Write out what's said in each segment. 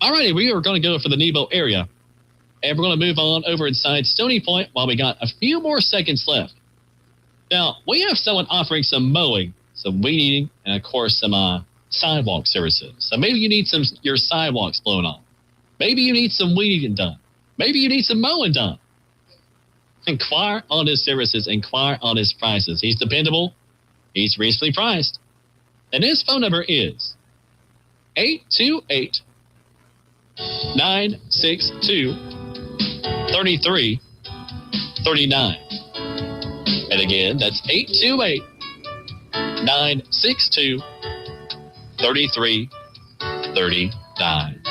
All righty, we are going to go for the Nebo area. And we're going to move on over inside Stony Point while we got a few more seconds left. Now, we have someone offering some mowing, some weed eating, and, of course, some sidewalk services. So maybe you need your sidewalks blown off. Maybe you need some weed eating done. Maybe you need some mowing done. Inquire on his services. Inquire on his prices. He's dependable. He's reasonably priced. And his phone number is 828-962-3339. And again, that's 828-962-3339.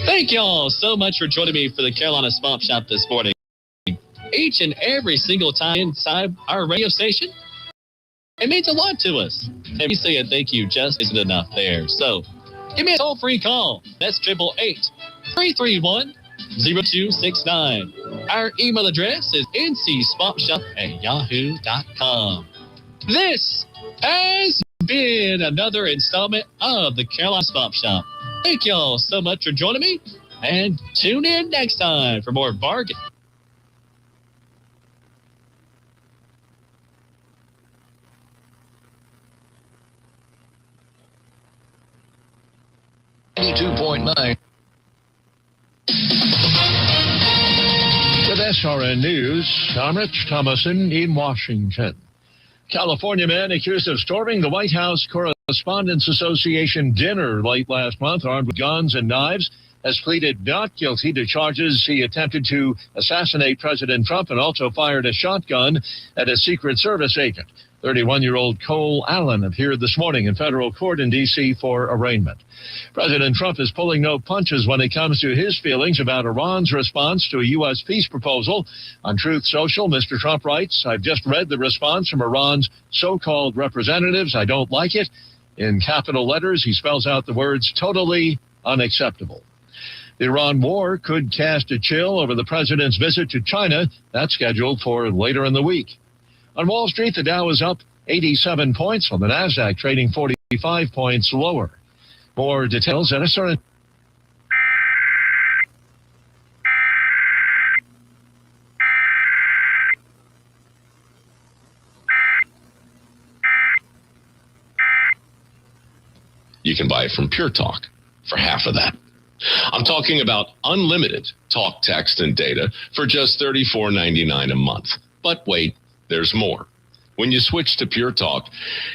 Thank y'all so much for joining me for the Carolina Swamp Shop this morning. Each and every single time inside our radio station, it means a lot to us. And we say a thank you just isn't enough there. So give me a toll-free call. That's 888-331-0269. Our email address is ncswampshop@yahoo.com. This has been another installment of the Carolina Swamp Shop. Thank y'all so much for joining me, and tune in next time for more bargain. With SRN News, I'm Rich Thomason in Washington. California man accused of storming the White House Correspondents Association dinner late last month, armed with guns and knives, has pleaded not guilty to charges he attempted to assassinate President Trump and also fired a shotgun at a Secret Service agent. 31-year-old Cole Allen appeared this morning in federal court in D.C. for arraignment. President Trump is pulling no punches when it comes to his feelings about Iran's response to a U.S. peace proposal. On Truth Social, Mr. Trump writes, "I've just read the response from Iran's so-called representatives. I don't like it." In capital letters, he spells out the words totally unacceptable. The Iran war could cast a chill over the president's visit to China. That's scheduled for later in the week. On Wall Street, the Dow is up 87 points, while the Nasdaq trading 45 points lower. More details at a certain... You can buy it from Pure Talk for half of that. I'm talking about unlimited talk, text, and data for just $34.99 a month. But wait, there's more. When you switch to Pure Talk,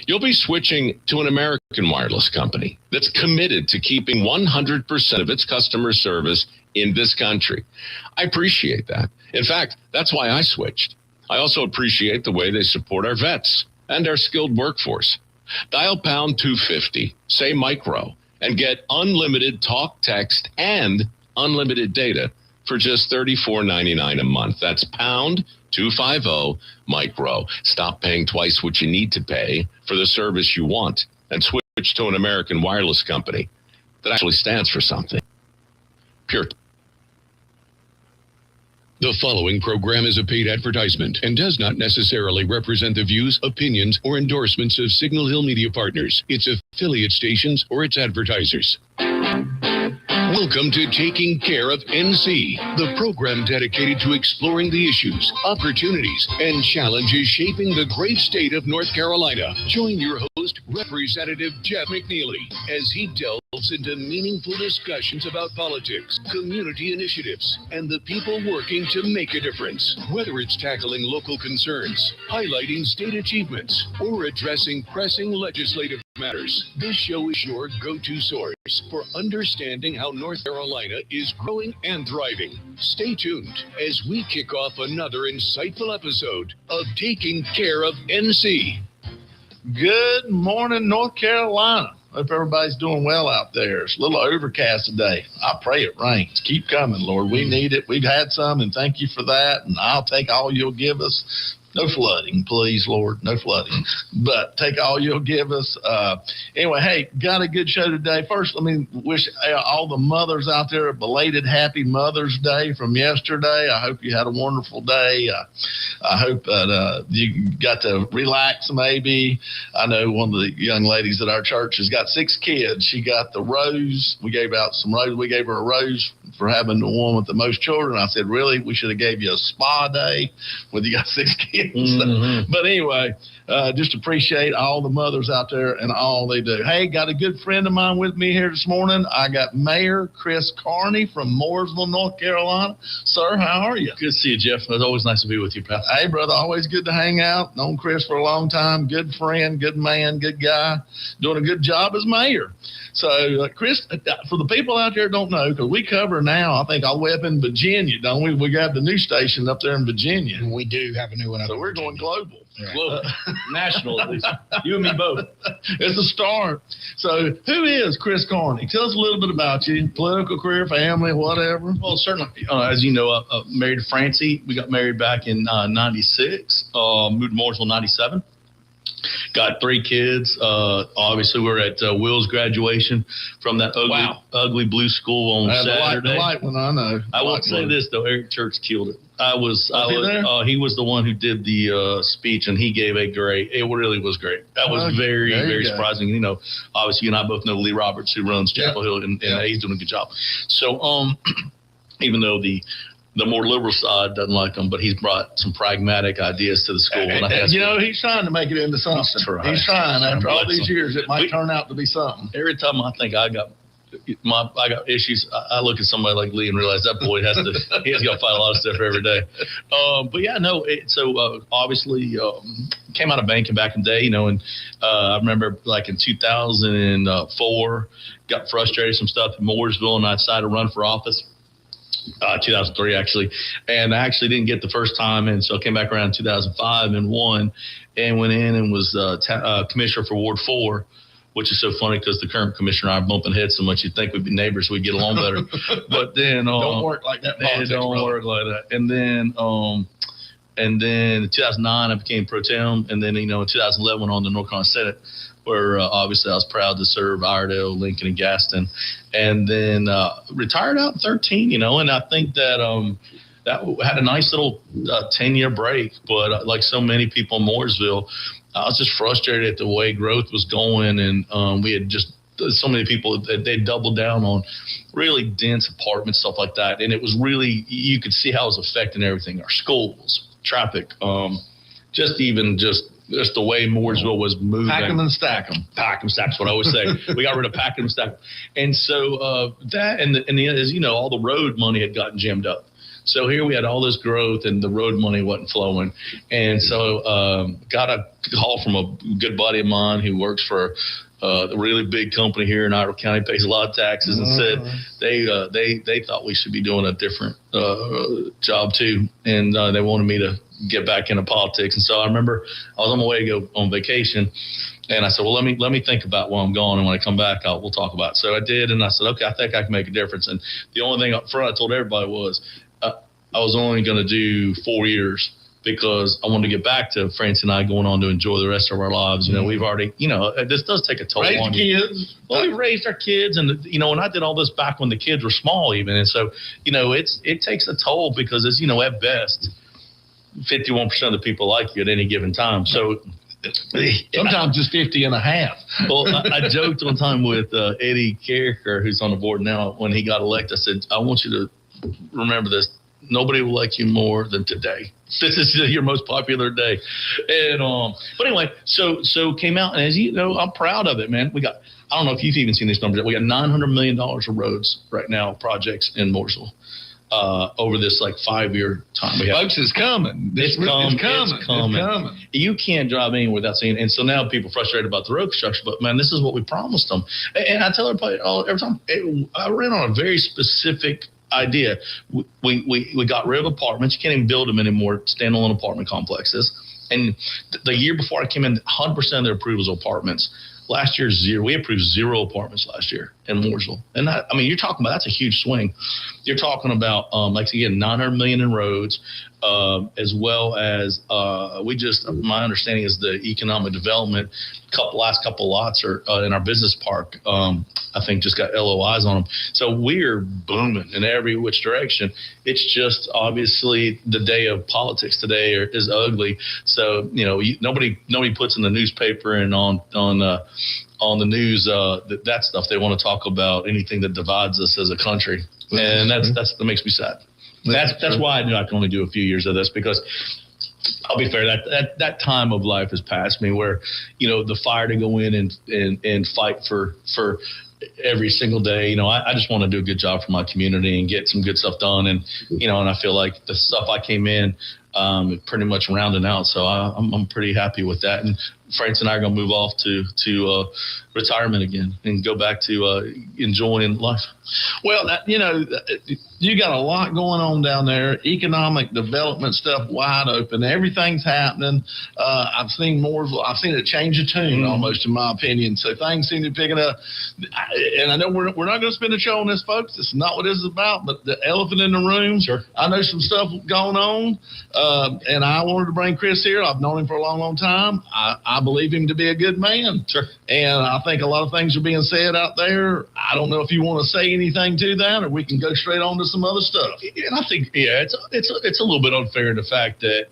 you'll be switching to an American wireless company that's committed to keeping 100% of its customer service in this country. I appreciate that. In fact, that's why I switched. I also appreciate the way they support our vets and our skilled workforce. Dial pound 250, say micro, and get unlimited talk, text, and unlimited data for just $34.99 a month. That's pound 250 micro. Stop paying twice what you need to pay for the service you want and switch to an American wireless company that actually stands for something. Pure. The following program is a paid advertisement and does not necessarily represent the views, opinions, or endorsements of Signal Hill Media Partners, its affiliate stations, or its advertisers. Welcome to Taking Care of NC, the program dedicated to exploring the issues, opportunities, and challenges shaping the great state of North Carolina. Join your host, Representative Jeff McNeely, as he delves into meaningful discussions about politics, community initiatives, and the people working to make a difference. Whether it's tackling local concerns, highlighting state achievements, or addressing pressing legislative matters, this show is your go-to source for understanding how North Carolina is growing and thriving. Stay tuned as we kick off another insightful episode of Taking Care of NC. Good morning, North Carolina. Hope everybody's doing well out there. It's a little overcast today. I pray it rains. Keep coming, Lord. We need it. We've had some, and thank you for that. And I'll take all you'll give us No flooding, please, Lord. No flooding. But take all you'll give us. Anyway, hey, got a good show today. First, let me wish all the mothers out there a belated happy Mother's Day from yesterday. I hope you had a wonderful day. I hope that you got to relax maybe. I know one of the young ladies at our church has got 6 kids. She got the rose. We gave out some rose. We gave her a rose for having the one with the most children. I said, really? We should have gave you a spa day when you got 6 kids. Mm-hmm. But anyway, just appreciate all the mothers out there and all they do. Hey, got a good friend of mine with me here this morning. I got Mayor Chris Carney from Mooresville, North Carolina. Sir, how are you? Good to see you, Jeff. It's always nice to be with you, pal. Hey, brother, always good to hang out. Known Chris for a long time. Good friend, good man, good guy. Doing a good job as mayor. So, Chris, for the people out there who don't know, because we cover now, I think, all the way up in Virginia, don't we? We got the new station up there in Virginia. We do have a new one up there. So we're going global. Yeah. Global. National, at least. You and me both. It's a start. So, who is Chris Carney? Tell us a little bit about you. Political career, family, whatever. Well, certainly. As you know, married to Francie. We got married back in 96. Moved to Mooresville in 97. Got 3 kids. Obviously, we're at Will's graduation from that ugly blue school on Saturday. The light one, I know. I will say this, though. Eric Church killed it. He was the one who did the speech, and he gave it really was great. That was very surprising. You know, obviously, you and I both know Lee Roberts, who runs Chapel Hill, and he's doing a good job. So, even though the more liberal side doesn't like him, but he's brought some pragmatic ideas to the school. And he's trying to make it into something. That's right. He's trying. After all these years, it might turn out to be something. Every time I think I got issues, I look at somebody like Lee and realize that boy has got to fight a lot of stuff every day. But yeah, no. Obviously came out of banking back in the day, you know, and I remember like in 2004, got frustrated some stuff in Mooresville, and I decided to run for office. 2003 actually, and I actually didn't get the first time, and so I came back around in 2005 and won, and went in and was commissioner for Ward 4, which is so funny because the current commissioner and I are bumping heads so much you'd think we'd be neighbors, we'd get along better. But then don't work like that. It don't work like that. And then in 2009 I became pro tem, and then in 2011 went on to North Carolina Senate, where obviously I was proud to serve Iredell, Lincoln, and Gaston, and then retired out in 2013, and I think that that had a nice little 10-year break, but like so many people in Mooresville, I was just frustrated at the way growth was going, and we had just so many people, they doubled down on really dense apartments, stuff like that, and it was really, you could see how it was affecting everything, our schools, traffic, just the way Mooresville was moving. Pack them and stack them. Pack them, stack. That's what I always say. We got rid of pack them and stack them. And so that, and as you know, all the road money had gotten jammed up. So here we had all this growth, and the road money wasn't flowing. And so got a call from a good buddy of mine who works for a really big company here in Iredell County, pays a lot of taxes, and said they thought we should be doing a different job too, and they wanted me to get back into politics. And so I remember I was on my way to go on vacation, and I said, well, let me think about where I'm going, and when I come back, we'll talk about it. So I did, and I said, okay, I think I can make a difference. And the only thing up front I told everybody was I was only going to do 4 years, because I wanted to get back to Francie and I going on to enjoy the rest of our lives. We've already, this does take a toll on you. Kids. Well, we raised our kids, and and I did all this back when the kids were small even. And so, it takes a toll, because as at best, 51% of the people like you at any given time. So sometimes just 50 and a half. Well, I joked one time with Eddie Carricker, who's on the board now, when he got elected. I said, I want you to remember this. Nobody will like you more than today. This is your most popular day. And but anyway, so came out, and as you know, I'm proud of it, man. We got, I don't know if you've even seen these numbers yet. We got $900 million of roads right now, projects in Mooresville. Over this 5-year time we have. Folks, it's coming. It's coming. You can't drive anywhere without seeing it. And so now people are frustrated about the road construction, but man, this is what we promised them. And I tell everybody every time, I ran on a very specific idea. We got rid of apartments. You can't even build them anymore, standalone apartment complexes. And the year before I came in, 100% of their approvals of apartments. Last year, 0. We approved 0 apartments last year in Mooresville. And that, you're talking about, that's a huge swing. You're talking about, again, $900 million in roads. as well as my understanding is the economic development last couple lots are in our business park. I think just got LOIs on them. So we're booming in every which direction. It's just obviously the day of politics today is ugly. So, nobody puts in the newspaper and on the news that stuff. They want to talk about anything that divides us as a country. And that makes me sad. That's why I knew I could only do a few years of this, because I'll be fair, that time of life has passed me where, the fire to go in and fight for every single day. I just want to do a good job for my community and get some good stuff done. And, and I feel like the stuff I came in pretty much rounding out. So I'm pretty happy with that. And France and I are going to move off to retirement again and go back to enjoying life. Well, you got a lot going on down there. Economic development stuff wide open. Everything's happening. I've seen it change a tune almost, in my opinion. So things seem to be picking up. And I know we're not going to spend a show on this, folks. It's not what this is about. But the elephant in the room. Sure. I know some stuff going on, and I wanted to bring Chris here. I've known him for a long, long time. I believe him to be a good man. Sure. And I think a lot of things are being said out there. I don't know if you want to say anything to that, or we can go straight on to some other stuff. And I think, it's a little bit unfair in the fact that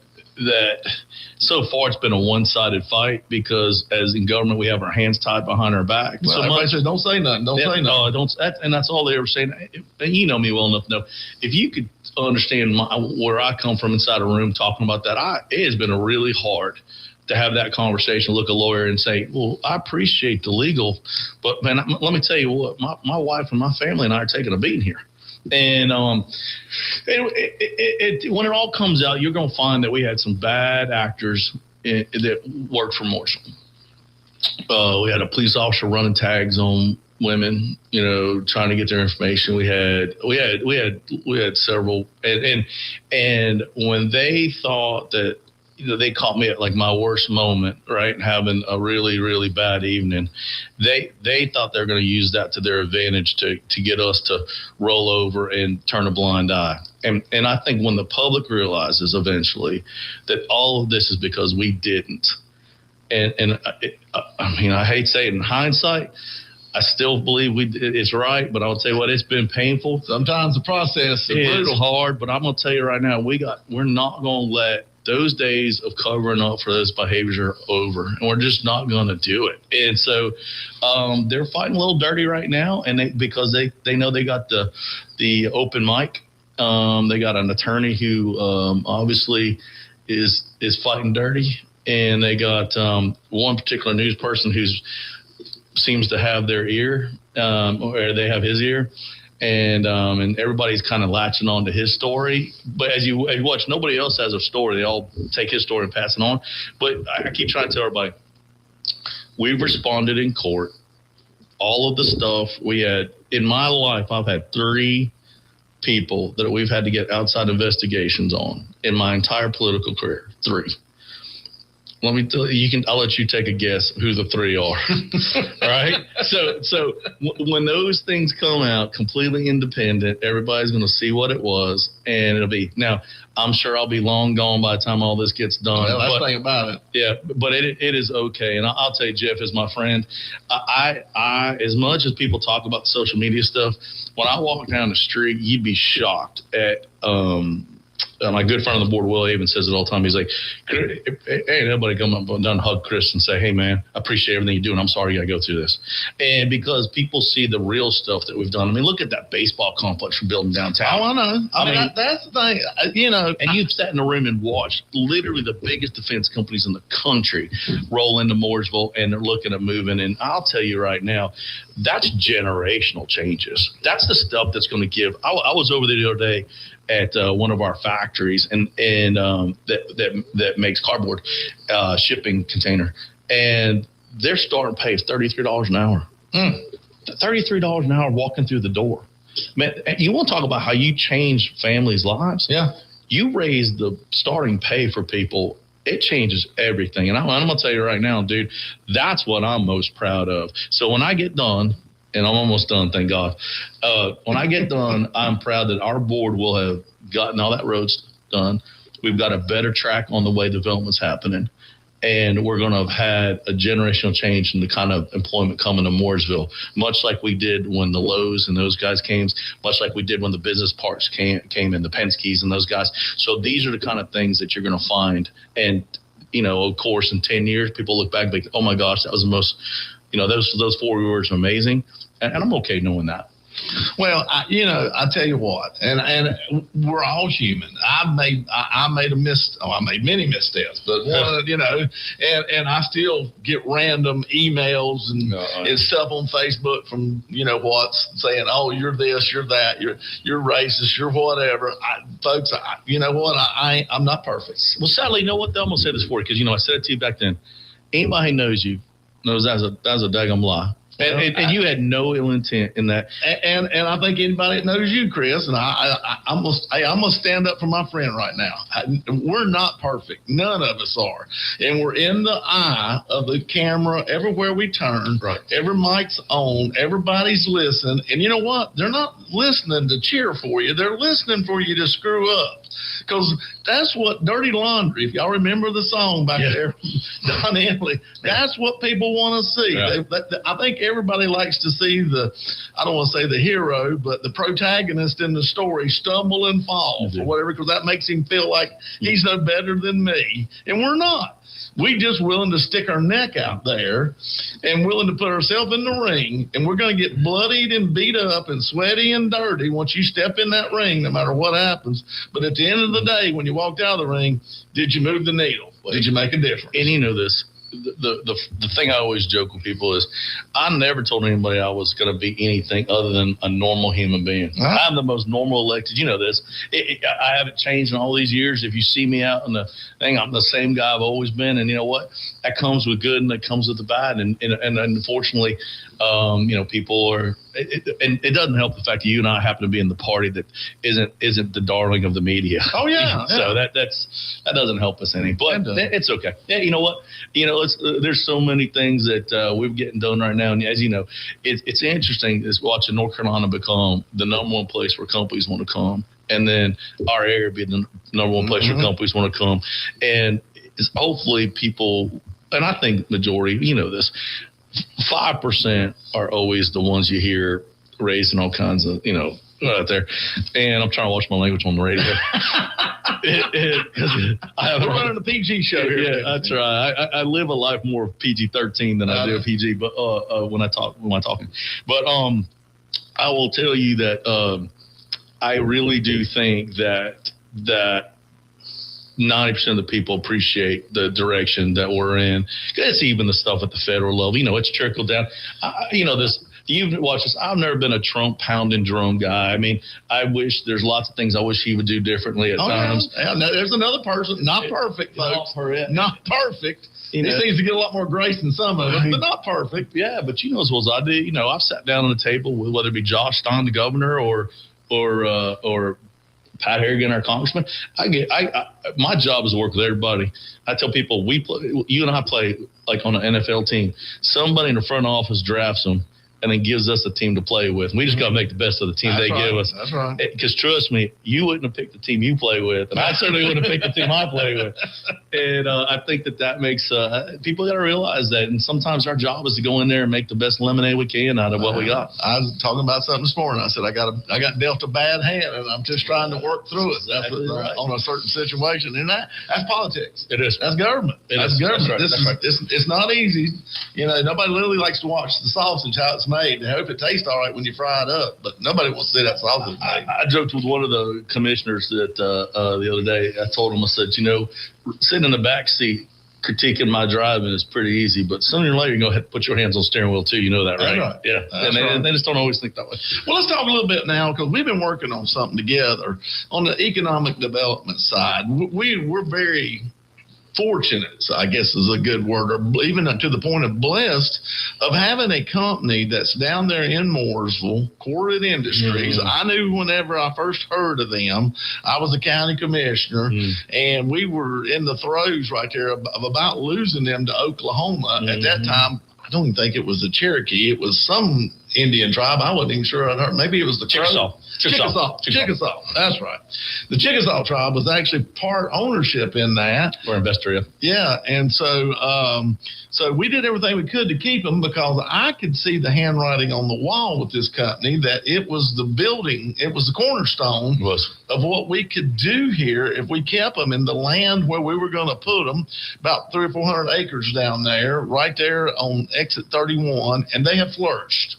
so far it's been a one-sided fight, because as in government we have our hands tied behind our back. Well, so everybody says, don't say nothing. Don't say nothing. And that's all they ever say. And you know me well enough to know, if you could understand where I come from inside a room talking about that, it has been really hard to have that conversation, look a lawyer and say, well, I appreciate the legal, but man, let me tell you what, my wife and my family and I are taking a beating here. And when it all comes out, you're going to find that we had some bad actors that worked for Marshall. We had a police officer running tags on women, trying to get their information. We had several, and when they thought that, they caught me at like my worst moment, right? Having a really, really bad evening. They thought they were going to use that to their advantage to get us to roll over and turn a blind eye. And I think when the public realizes eventually that all of this is because we didn't, I hate to say it, in hindsight, I still believe it's right, but I'll tell you what, it's been painful. Sometimes the process is brutal. It's hard, but I'm going to tell you right now, we're not going to let those days of covering up for those behaviors are over, and we're just not going to do it. And so they're fighting a little dirty right now, and because they know they got the open mic. They got an attorney who obviously is fighting dirty, and they got one particular news person who seems to have their ear, or they have his ear. And everybody's kind of latching on to his story. But as you watch, nobody else has a story. They all take his story and pass it on. But I keep trying to tell everybody, we've responded in court. All of the stuff we had in my life, I've had 3 people that we've had to get outside investigations on in my entire political career. 3. Let me tell you, I'll let you take a guess who the 3 are. Right? So when those things come out completely independent, everybody's going to see what it was, and it'll be. Now, I'm sure I'll be long gone by the time all this gets done. Well, that's the thing about it. Yeah, but it is okay. And I'll tell you, Jeff is my friend. I as much as people talk about social media stuff, when I walk down the street, you'd be shocked at my good friend on the board, Will, even says it all the time. He's like, ain't nobody come up and done hug Chris and say, hey, man, I appreciate everything you do, and I'm sorry you got to go through this. And because people see the real stuff that we've done. I mean, look at that baseball complex we're building downtown. Oh, I know. I mean, that's the thing, And you've sat in a room and watched literally the biggest defense companies in the country roll into Mooresville, and they're looking at moving. And I'll tell you right now, that's generational changes. That's the stuff that's going to give. I was over there the other day at one of our factories and that makes cardboard shipping container, and their starting pay is $33 an hour. $33 an hour walking through the door. Man, you want to talk about how you change families' lives? Yeah. You raise the starting pay for people, it changes everything. And I'm going to tell you right now, dude, that's what I'm most proud of. So when I get done, and I'm almost done, thank God. When I get done, I'm proud that our board will have gotten all that roads done. We've got a better track on the way development's happening. And we're going to have had a generational change in the kind of employment coming to Mooresville, much like we did when the Lowe's and those guys came, much like we did when the business parks came in, the Penske's and those guys. So these are the kind of things that you're going to find. And, of course, in 10 years, people look back and think, oh, my gosh, that was the most, those 4 years are amazing. And I'm okay knowing that. Well, I tell you what, and we're all human. I made many missteps, but and I still get random emails and stuff on Facebook from saying, oh, you're this, you're that, you're racist, you're whatever. Folks, I'm not perfect. Well, sadly, you know what? I'm gonna say this for you because I said it to you back then. Anybody who knows you knows that's a daggum lie. And you had no ill intent in that. And I think anybody that knows you, Chris, and I'm gonna stand up for my friend right now. We're not perfect. None of us are. And we're in the eye of the camera everywhere we turn. Right. Every mic's on. Everybody's listening. And you know what? They're not listening to cheer for you. They're listening for you to screw up. Because that's what Dirty Laundry, if y'all remember the song back there, Don Henley, that's what people want to see. Yeah. I think everybody likes to see I don't want to say the hero, but the protagonist in the story stumble and fall or whatever, because that makes him feel like he's no better than me. And we're not. We just willing to stick our neck out there and willing to put ourselves in the ring, and we're going to get bloodied and beat up and sweaty and dirty once you step in that ring, no matter what happens. But at the end of the day, when you walked out of the ring, did you move the needle? Did you make a difference? And you know this. The thing I always joke with people is I never told anybody I was going to be anything other than a normal human being. Uh-huh. I'm the most normal elected. You know this. I haven't changed in all these years. If you see me out in the thing, I'm the same guy I've always been. And you know what? That comes with good and that comes with the bad. And unfortunately, people are. And it doesn't help the fact that you and I happen to be in the party that isn't the darling of the media. Oh yeah. So that doesn't help us any. But it's okay. Yeah, you know what? There's so many things that we're getting done right now, and as you know, it's interesting is watching North Carolina become the number one place where companies want to come, and then our area be the number one place where companies want to come, and it's hopefully people, and I think majority, this. 5% are always the ones you hear raising all kinds of, out there. And I'm trying to watch my language on the radio. We're running a PG show here. Yeah, that's right. I live a life more PG-13 than I do a PG. But when I'm talking, but I will tell you that I really do think that 90% of the people appreciate the direction that we're in. It's even the stuff at the federal level. It's trickled down. You've watched this. I've never been a Trump pounding drum guy. I mean, there's lots of things I wish he would do differently at times. Yeah. No, there's another person, not perfect, folks. Not perfect. He seems to get a lot more grace than some of us, but not perfect. Yeah, but as well as I do, I've sat down on the table with whether it be Josh Stein, the governor, or Pat Harrigan, our congressman. My job is to work with everybody. I tell people you and I play like on an NFL team. Somebody in the front office drafts them and then gives us a team to play with. And we just got to make the best of the team give us. That's right. Because trust me, you wouldn't have picked the team you play with, and I certainly wouldn't have picked the team I play with. And I think that makes people got to realize that. And sometimes our job is to go in there and make the best lemonade we can out of what we got. I was talking about something this morning. I said I got dealt a bad hand, and I'm just trying to work through it. That's right. On a certain situation, and that's politics. It is. That's government. That's government. That's right. It's not easy. Nobody literally likes to watch the sausage how it's made. They hope it tastes all right when you fry it up, but nobody wants to see that sausage made. I joked with one of the commissioners that the other day. I told him, I said, sitting in the back seat critiquing my driving is pretty easy, but sooner or later you're going to have to put your hands on the steering wheel too. You know that, right? That's right. Yeah. They just don't always think that way. Well, let's talk a little bit now, because we've been working on something together on the economic development side. We're very fortunate, I guess is a good word, or even to the point of blessed, of having a company that's down there in Mooresville, Corrid Industries. Mm-hmm. I knew whenever I first heard of them, I was a county commissioner, and we were in the throes right there of about losing them to Oklahoma. At that time, I don't even think it was a Cherokee. It was some Indian tribe. I wasn't even sure I'd heard. Maybe it was the Chickasaw. Chickasaw. That's right. The Chickasaw tribe was actually part ownership in that. We're investor, Yeah, and so we did everything we could to keep them because I could see the handwriting on the wall with this company that it was the building, it was the cornerstone of what we could do here if we kept them in the land where we were going to put them, about 300 or 400 acres down there, right there on exit 31, and they have flourished.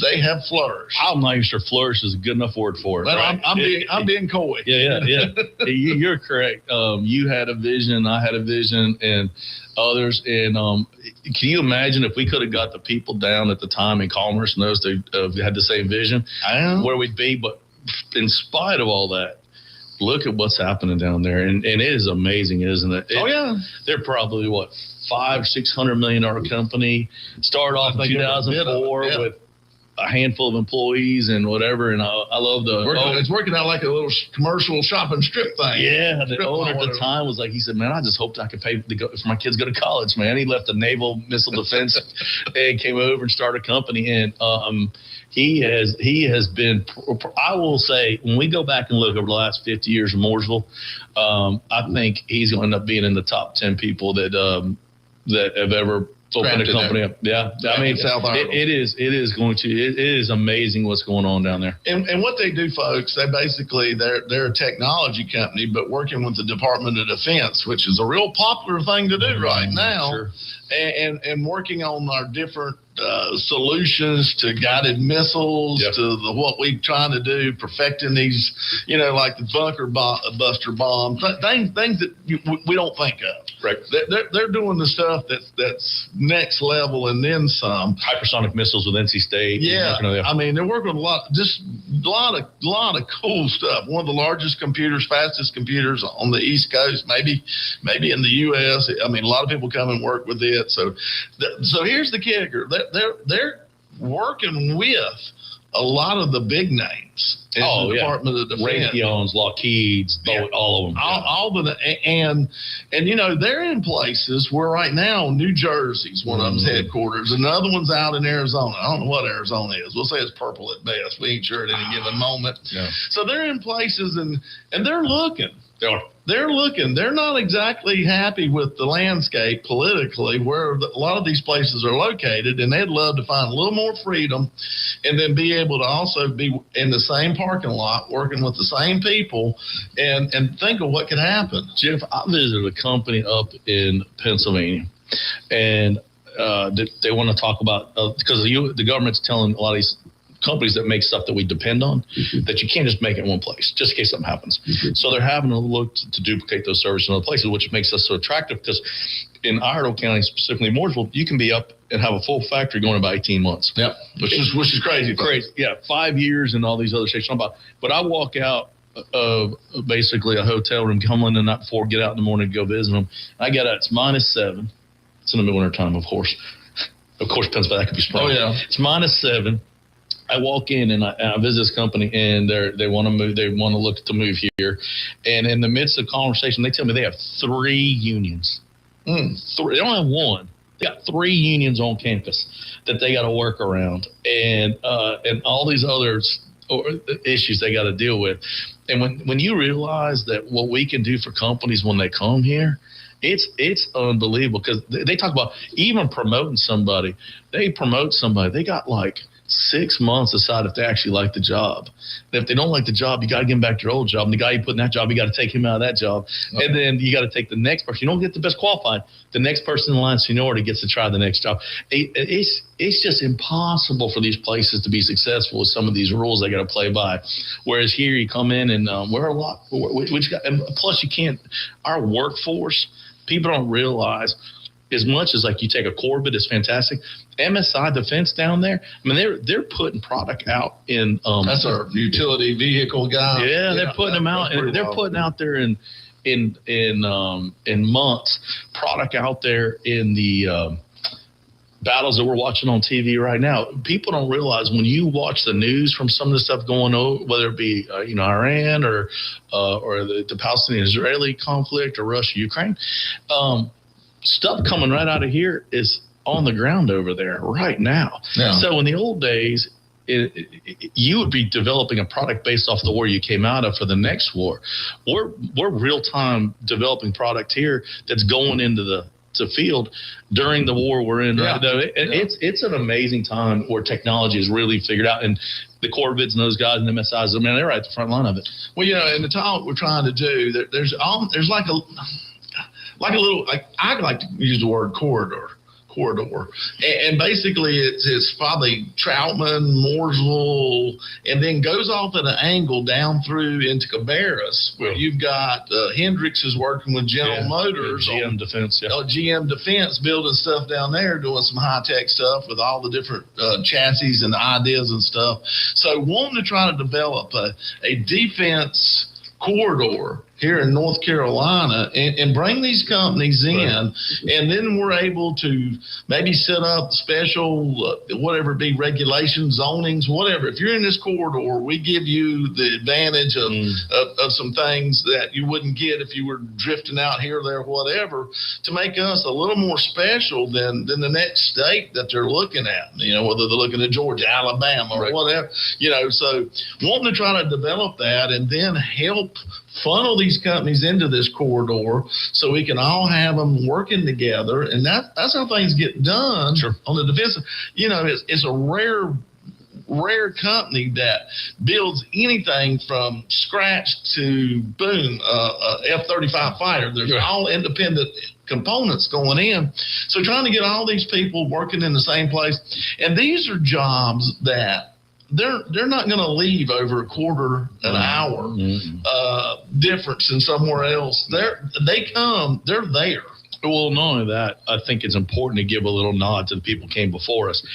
They have flourished. I'm not even sure flourish is a good enough word for it. But right? I'm being coy. Yeah. You're correct. You had a vision, I had a vision, and others. And can you imagine if we could have got the people down at the time in Commerce and those that had the same vision, where we'd be? But in spite of all that, look at what's happening down there, and it is amazing, isn't it? They're probably what $500-600 million company. Started off in 2004 with a handful of employees and whatever, and I love it's working out like a little commercial shopping strip thing. Yeah, the owner at the time was like, he said, "Man, I just hoped I could pay for my kids to go to college." Man, he left the naval missile defense and came over and started a company, and he has been. I will say, when we go back and look over the last 50 years of Mooresville, I think he's going to end up being in the top 10 people that have ever open a company up. Yeah. I mean, it is amazing what's going on down there. And what they do, folks, they're a technology company, but working with the Department of Defense, which is a real popular thing to do right now. Sure. And working on our different solutions to guided missiles, to what we're trying to do, perfecting these, like the bunker buster bomb, things that we don't think of. Right. They're doing the stuff that's next level and then some. Hypersonic missiles with NC State. Yeah. I mean, they're working with a lot of cool stuff. One of the largest computers, fastest computers on the East Coast, maybe in the U.S. I mean, a lot of people come and work with it. So here's the kicker. They're working with a lot of the big names in the Department of Defense. Raytheon's, Lockheed's, all of them. All of them. And they're in places where right now New Jersey's one of them's headquarters. Another one's out in Arizona. I don't know what Arizona is. We'll say it's purple at best. We ain't sure at any given moment. Yeah. So they're in places and they're looking. They're looking. They're not exactly happy with the landscape politically where a lot of these places are located, and they'd love to find a little more freedom and then be able to also be in the same parking lot working with the same people and think of what could happen. Jeff, I visited a company up in Pennsylvania, and they want to talk about because the government's telling a lot of these companies that make stuff that we depend on, that you can't just make it in one place, just in case something happens. So they're having to look to duplicate those services in other places, which makes us so attractive because in Iredell County, specifically Mooresville, you can be up and have a full factory going about 18 months. Yeah, which is crazy. Crazy, yeah, 5 years and all these other states. But I walk out of basically a hotel room, come in the night before, get out in the morning to go visit them. I get out, it's -7. It's in the winter time, of course. Of course, Pennsylvania could be spring. Oh, yeah. It's -7. I walk in and I visit this company, and they want to move. They want to look to move here, and in the midst of the conversation, they tell me they have 3 unions. 3. They don't have one. They got 3 unions on campus that they got to work around, and all these other issues they got to deal with. And when you realize that what we can do for companies when they come here, it's unbelievable because they talk about even promoting somebody. They promote somebody. They got like 6 months to decide if they actually like the job. And if they don't like the job, you got to get them back to your old job. And the guy you put in that job, you got to take him out of that job. Okay. And then you got to take the next person. You don't get the best qualified. The next person in line seniority gets to try the next job. It's just impossible for these places to be successful with some of these rules they got to play by. Whereas here you come in and we're a lot. And plus you can't. Our workforce, people don't realize. As much as like you take a Corvette, it's fantastic. MSI Defense down there, I mean, they're putting product out in. That's our utility vehicle guy. Yeah, they're putting them out, and they're putting out there in months product out there in the battles that we're watching on TV right now. People don't realize when you watch the news from some of the stuff going on, whether it be Iran or the Palestinian-Israeli conflict or Russia-Ukraine. Stuff coming right out of here is on the ground over there right now. Yeah. So in the old days, you would be developing a product based off the war you came out of for the next war. We're real time developing product here that's going into the field during the war we're in right now. It's an amazing time where technology is really figured out, and the Corvids and those guys and MSIs, man, they're right at the front line of it. Well, in the talk we're trying to do, there's like a little, I like to use the word corridor, and basically it's probably Troutman, Mooresville, and then goes off at an angle down through into Cabarrus, where you've got Hendricks is working with General Motors, GM Defense, GM Defense, building stuff down there, doing some high tech stuff with all the different chassis and ideas and stuff. So wanting to try to develop a defense corridor here in North Carolina and bring these companies in, and then we're able to maybe set up special, whatever it be, regulations, zonings, whatever. If you're in this corridor, we give you the advantage of some things that you wouldn't get if you were drifting out here, there, whatever, to make us a little more special than the next state that they're looking at, whether they're looking at Georgia, Alabama, or whatever, so wanting to try to develop that and then help funnel these companies into this corridor so we can all have them working together, and that's how things get done. On the defense. It's a rare company that builds anything from scratch to boom, F-35 fighter. There's all independent components going in. So trying to get all these people working in the same place, and these are jobs that they're not going to leave over a quarter an hour difference in somewhere else. They're there. Well, not only that, I think it's important to give a little nod to the people who came before us.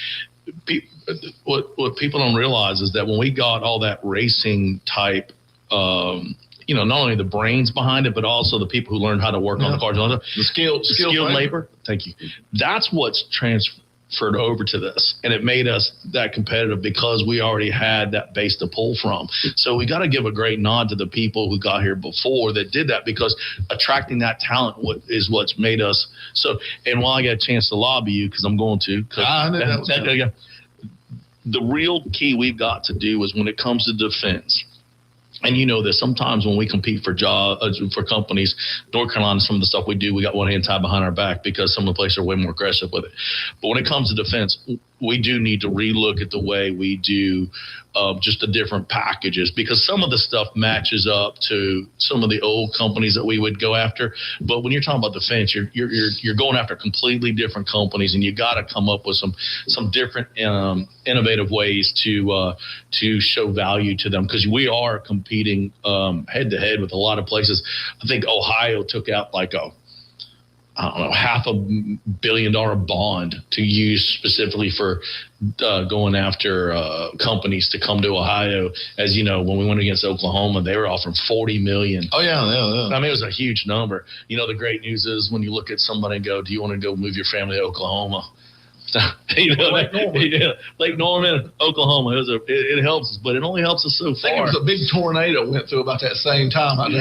What people don't realize is that when we got all that racing type, not only the brains behind it, but also the people who learned how to work on the cars, the skilled labor. Thank you. That's what's transferred over to this, and it made us that competitive because we already had that base to pull from. So we got to give a great nod to the people who got here before that did that, because attracting that talent is what's made us so. And while I got a chance to lobby you, because I'm going to, the real key we've got to do is when it comes to defense. And that sometimes when we compete for for companies, North Carolina, some of the stuff we do, we got one hand tied behind our back because some of the places are way more aggressive with it. But when it comes to defense, we do need to relook at the way we do just the different packages, because some of the stuff matches up to some of the old companies that we would go after. But when you're talking about defense, you're going after completely different companies, and you got to come up with some different innovative ways to show value to them, because we are competing head to head with a lot of places. I think Ohio took out like $500 million bond to use specifically for going after companies to come to Ohio. As you know, when we went against Oklahoma, they were offering $40 million. Oh yeah. I mean, it was a huge number. The great news is when you look at somebody and go, "Do you want to go move your family to Oklahoma?" Lake Norman, Oklahoma. It helps us, but it only helps us so far. I think it was a big tornado went through about that same time. That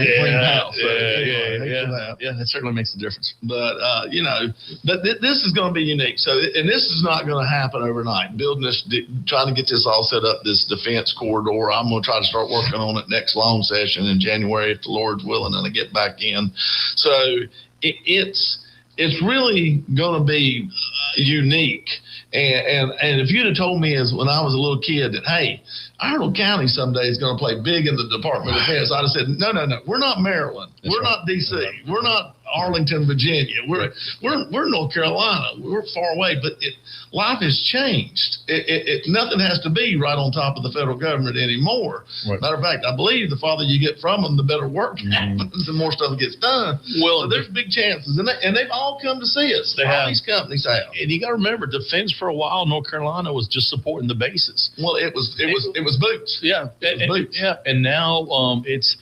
certainly makes a difference. But this is going to be unique. So, and this is not going to happen overnight. Building this, trying to get this all set up, this defense corridor. I'm going to try to start working on it next long session in January, if the Lord's willing, and I get back in. So it's really going to be unique. And if you'd have told me as when I was a little kid that, hey, Arnold County someday is going to play big in the Department of Defense, I'd have said, no, we're not Maryland. We're not D.C. We're not Arlington, Virginia. We're North Carolina. We're far away, but life has changed. Nothing has to be right on top of the federal government anymore. Right. Matter of fact, I believe the farther you get from them, the better work happens, the more stuff gets done. Well, so there's big chances, and they've all come to see us. These companies have. And you got to remember, defense for a while, North Carolina was just supporting the bases. Well, it was boots. Yeah, boots. And now it's.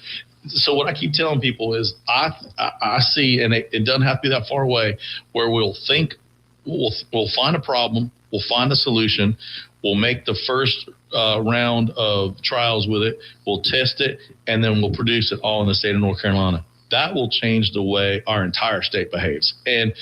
So what I keep telling people is I see, and it doesn't have to be that far away, where we'll find a problem, we'll find a solution, we'll make the first round of trials with it, we'll test it, and then we'll produce it all in the state of North Carolina. that will change the way our entire state behaves. And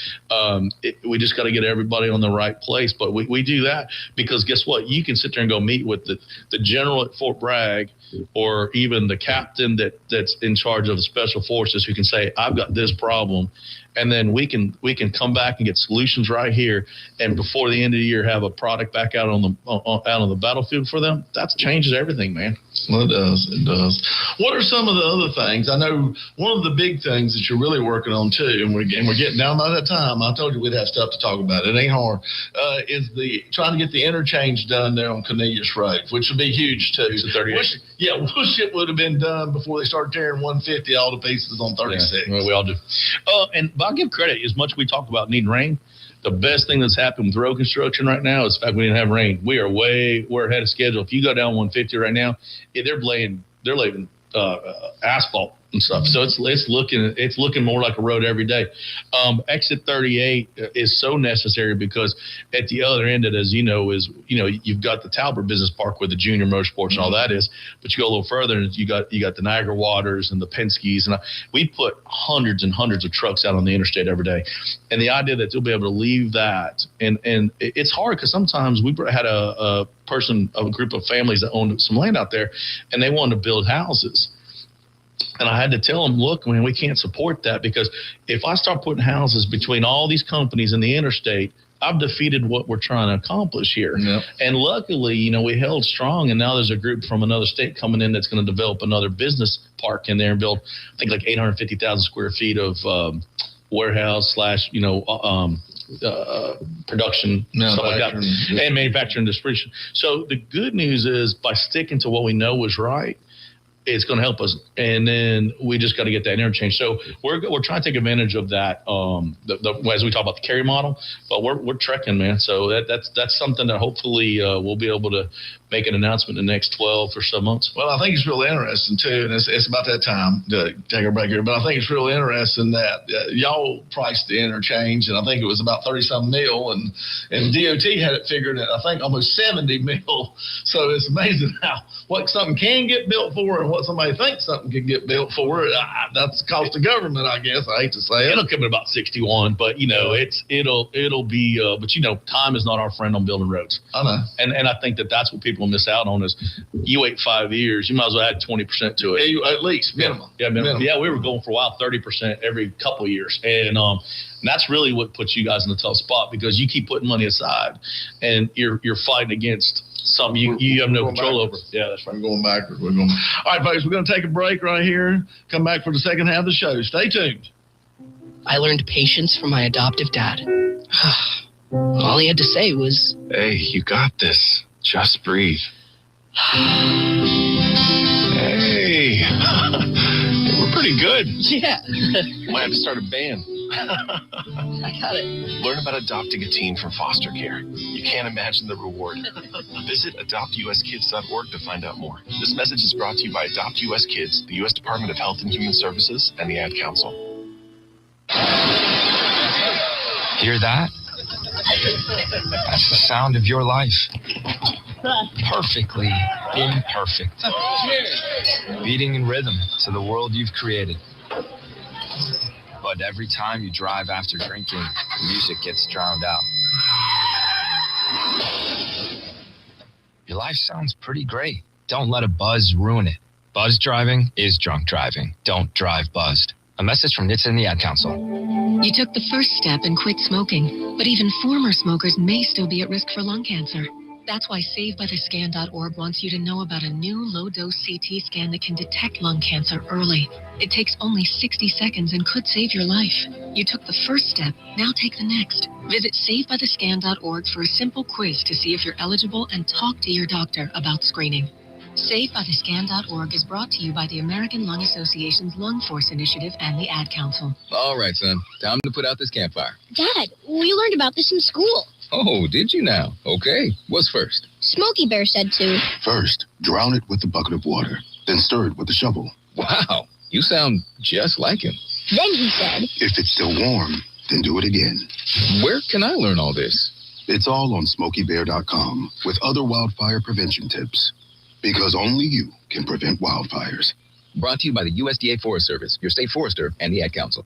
we just got to get everybody on the right place. But we do that because guess what? You can sit there and go meet with the general at Fort Bragg, or even the captain that's in charge of the special forces, who can say, I've got this problem. And then we can come back and get solutions right here, and before the end of the year have a product back out on the battlefield for them. That changes everything, man. Well, it does. What are some of the other things? I know one of the big things that you're really working on too, and we're getting down by that time. I told you we'd have stuff to talk about. It ain't hard. Is trying to get the interchange done there on Cornelius Road, which would be huge too. It's 38. Wish it would have been done before they started tearing 150 all to pieces on 36. Yeah, well, we all do. And I'll give credit. As much as we talk about needing rain, the best thing that's happened with road construction right now is the fact we didn't have rain. We're ahead of schedule. If you go down 150 right now, they're laying asphalt and stuff. So it's looking more like a road every day. Exit 38 is so necessary because at the other end of it, you've got the Talbot Business Park where the Junior Motorsports and all that is, but you go a little further and you got the Niagara Waters and the Penske's, and we put hundreds and hundreds of trucks out on the interstate every day. And the idea that you'll be able to leave that, and it's hard because sometimes we had a group of families that owned some land out there, and they wanted to build houses. And I had to tell them, look, man, we can't support that, because if I start putting houses between all these companies and the interstate, I've defeated what we're trying to accomplish here. Yep. And luckily, we held strong, and now there's a group from another state coming in that's going to develop another business park in there and build, I think, like 850,000 square feet of warehouse / production, stuff like that, and manufacturing and distribution. So the good news is, by sticking to what we know is right, it's going to help us, and then we just got to get that interchange. So we're trying to take advantage of that. As we talk about the carry model, but we're trekking, man. So that's something that hopefully we'll be able to make an announcement in the next 12 or so months. Well, I think it's really interesting too, and it's about that time to take a break here. But I think it's really interesting that y'all priced the interchange, and I think it was about 30-some mil, and DOT had it figured at, I think, almost 70 mil. So it's amazing what something can get built for and what somebody thinks something can get built for. That's the cost of government, I guess. I hate to say it. It'll come in about 61, but it'll be. But time is not our friend on building roads. I know, and I think that's what people miss out on is you wait 5 years, you might as well add 20% to it. At least minimum. Yeah, minimum. Yeah, we were going for a while 30% every couple of years, and that's really what puts you guys in a tough spot, because you keep putting money aside and you're fighting against something you have no control over. Yeah, that's right. We're going backwards. All right, folks, we're going to take a break right here. Come back for the second half of the show. Stay tuned. I learned patience from my adoptive dad. All he had to say was, "Hey, you got this. Just breathe." Hey, we're pretty good. Yeah. Might have to start a band. I got it. Learn about adopting a teen from foster care. You can't imagine the reward. Visit adoptuskids.org to find out more. This message is brought to you by Adopt US Kids, the U.S. Department of Health and Human Services, and the Ad Council. Hear that? That's the sound of your life. Perfectly imperfect. Beating in rhythm to the world you've created. But every time you drive after drinking, music gets drowned out. Your life sounds pretty great. Don't let a buzz ruin it. Buzz driving is drunk driving. Don't drive buzzed. A message from NHTSA and the Ad Council. You took the first step and quit smoking, but even former smokers may still be at risk for lung cancer. That's why SaveByTheScan.org wants you to know about a new low-dose CT scan that can detect lung cancer early. It takes only 60 seconds and could save your life. You took the first step, now take the next. Visit SaveByTheScan.org for a simple quiz to see if you're eligible and talk to your doctor about screening. SaveByTheScan.org is brought to you by the American Lung Association's Lung Force Initiative and the Ad Council. All right, son. Time to put out this campfire. Dad, we learned about this in school. Oh, did you now? Okay. What's first? Smokey Bear said to. First, drown it with a bucket of water, then stir it with a shovel. Wow, you sound just like him. Then he said. If it's still warm, then do it again. Where can I learn all this? It's all on SmokeyBear.com with other wildfire prevention tips. Because only you can prevent wildfires. Brought to you by the USDA Forest Service, your state forester, and the Ad Council.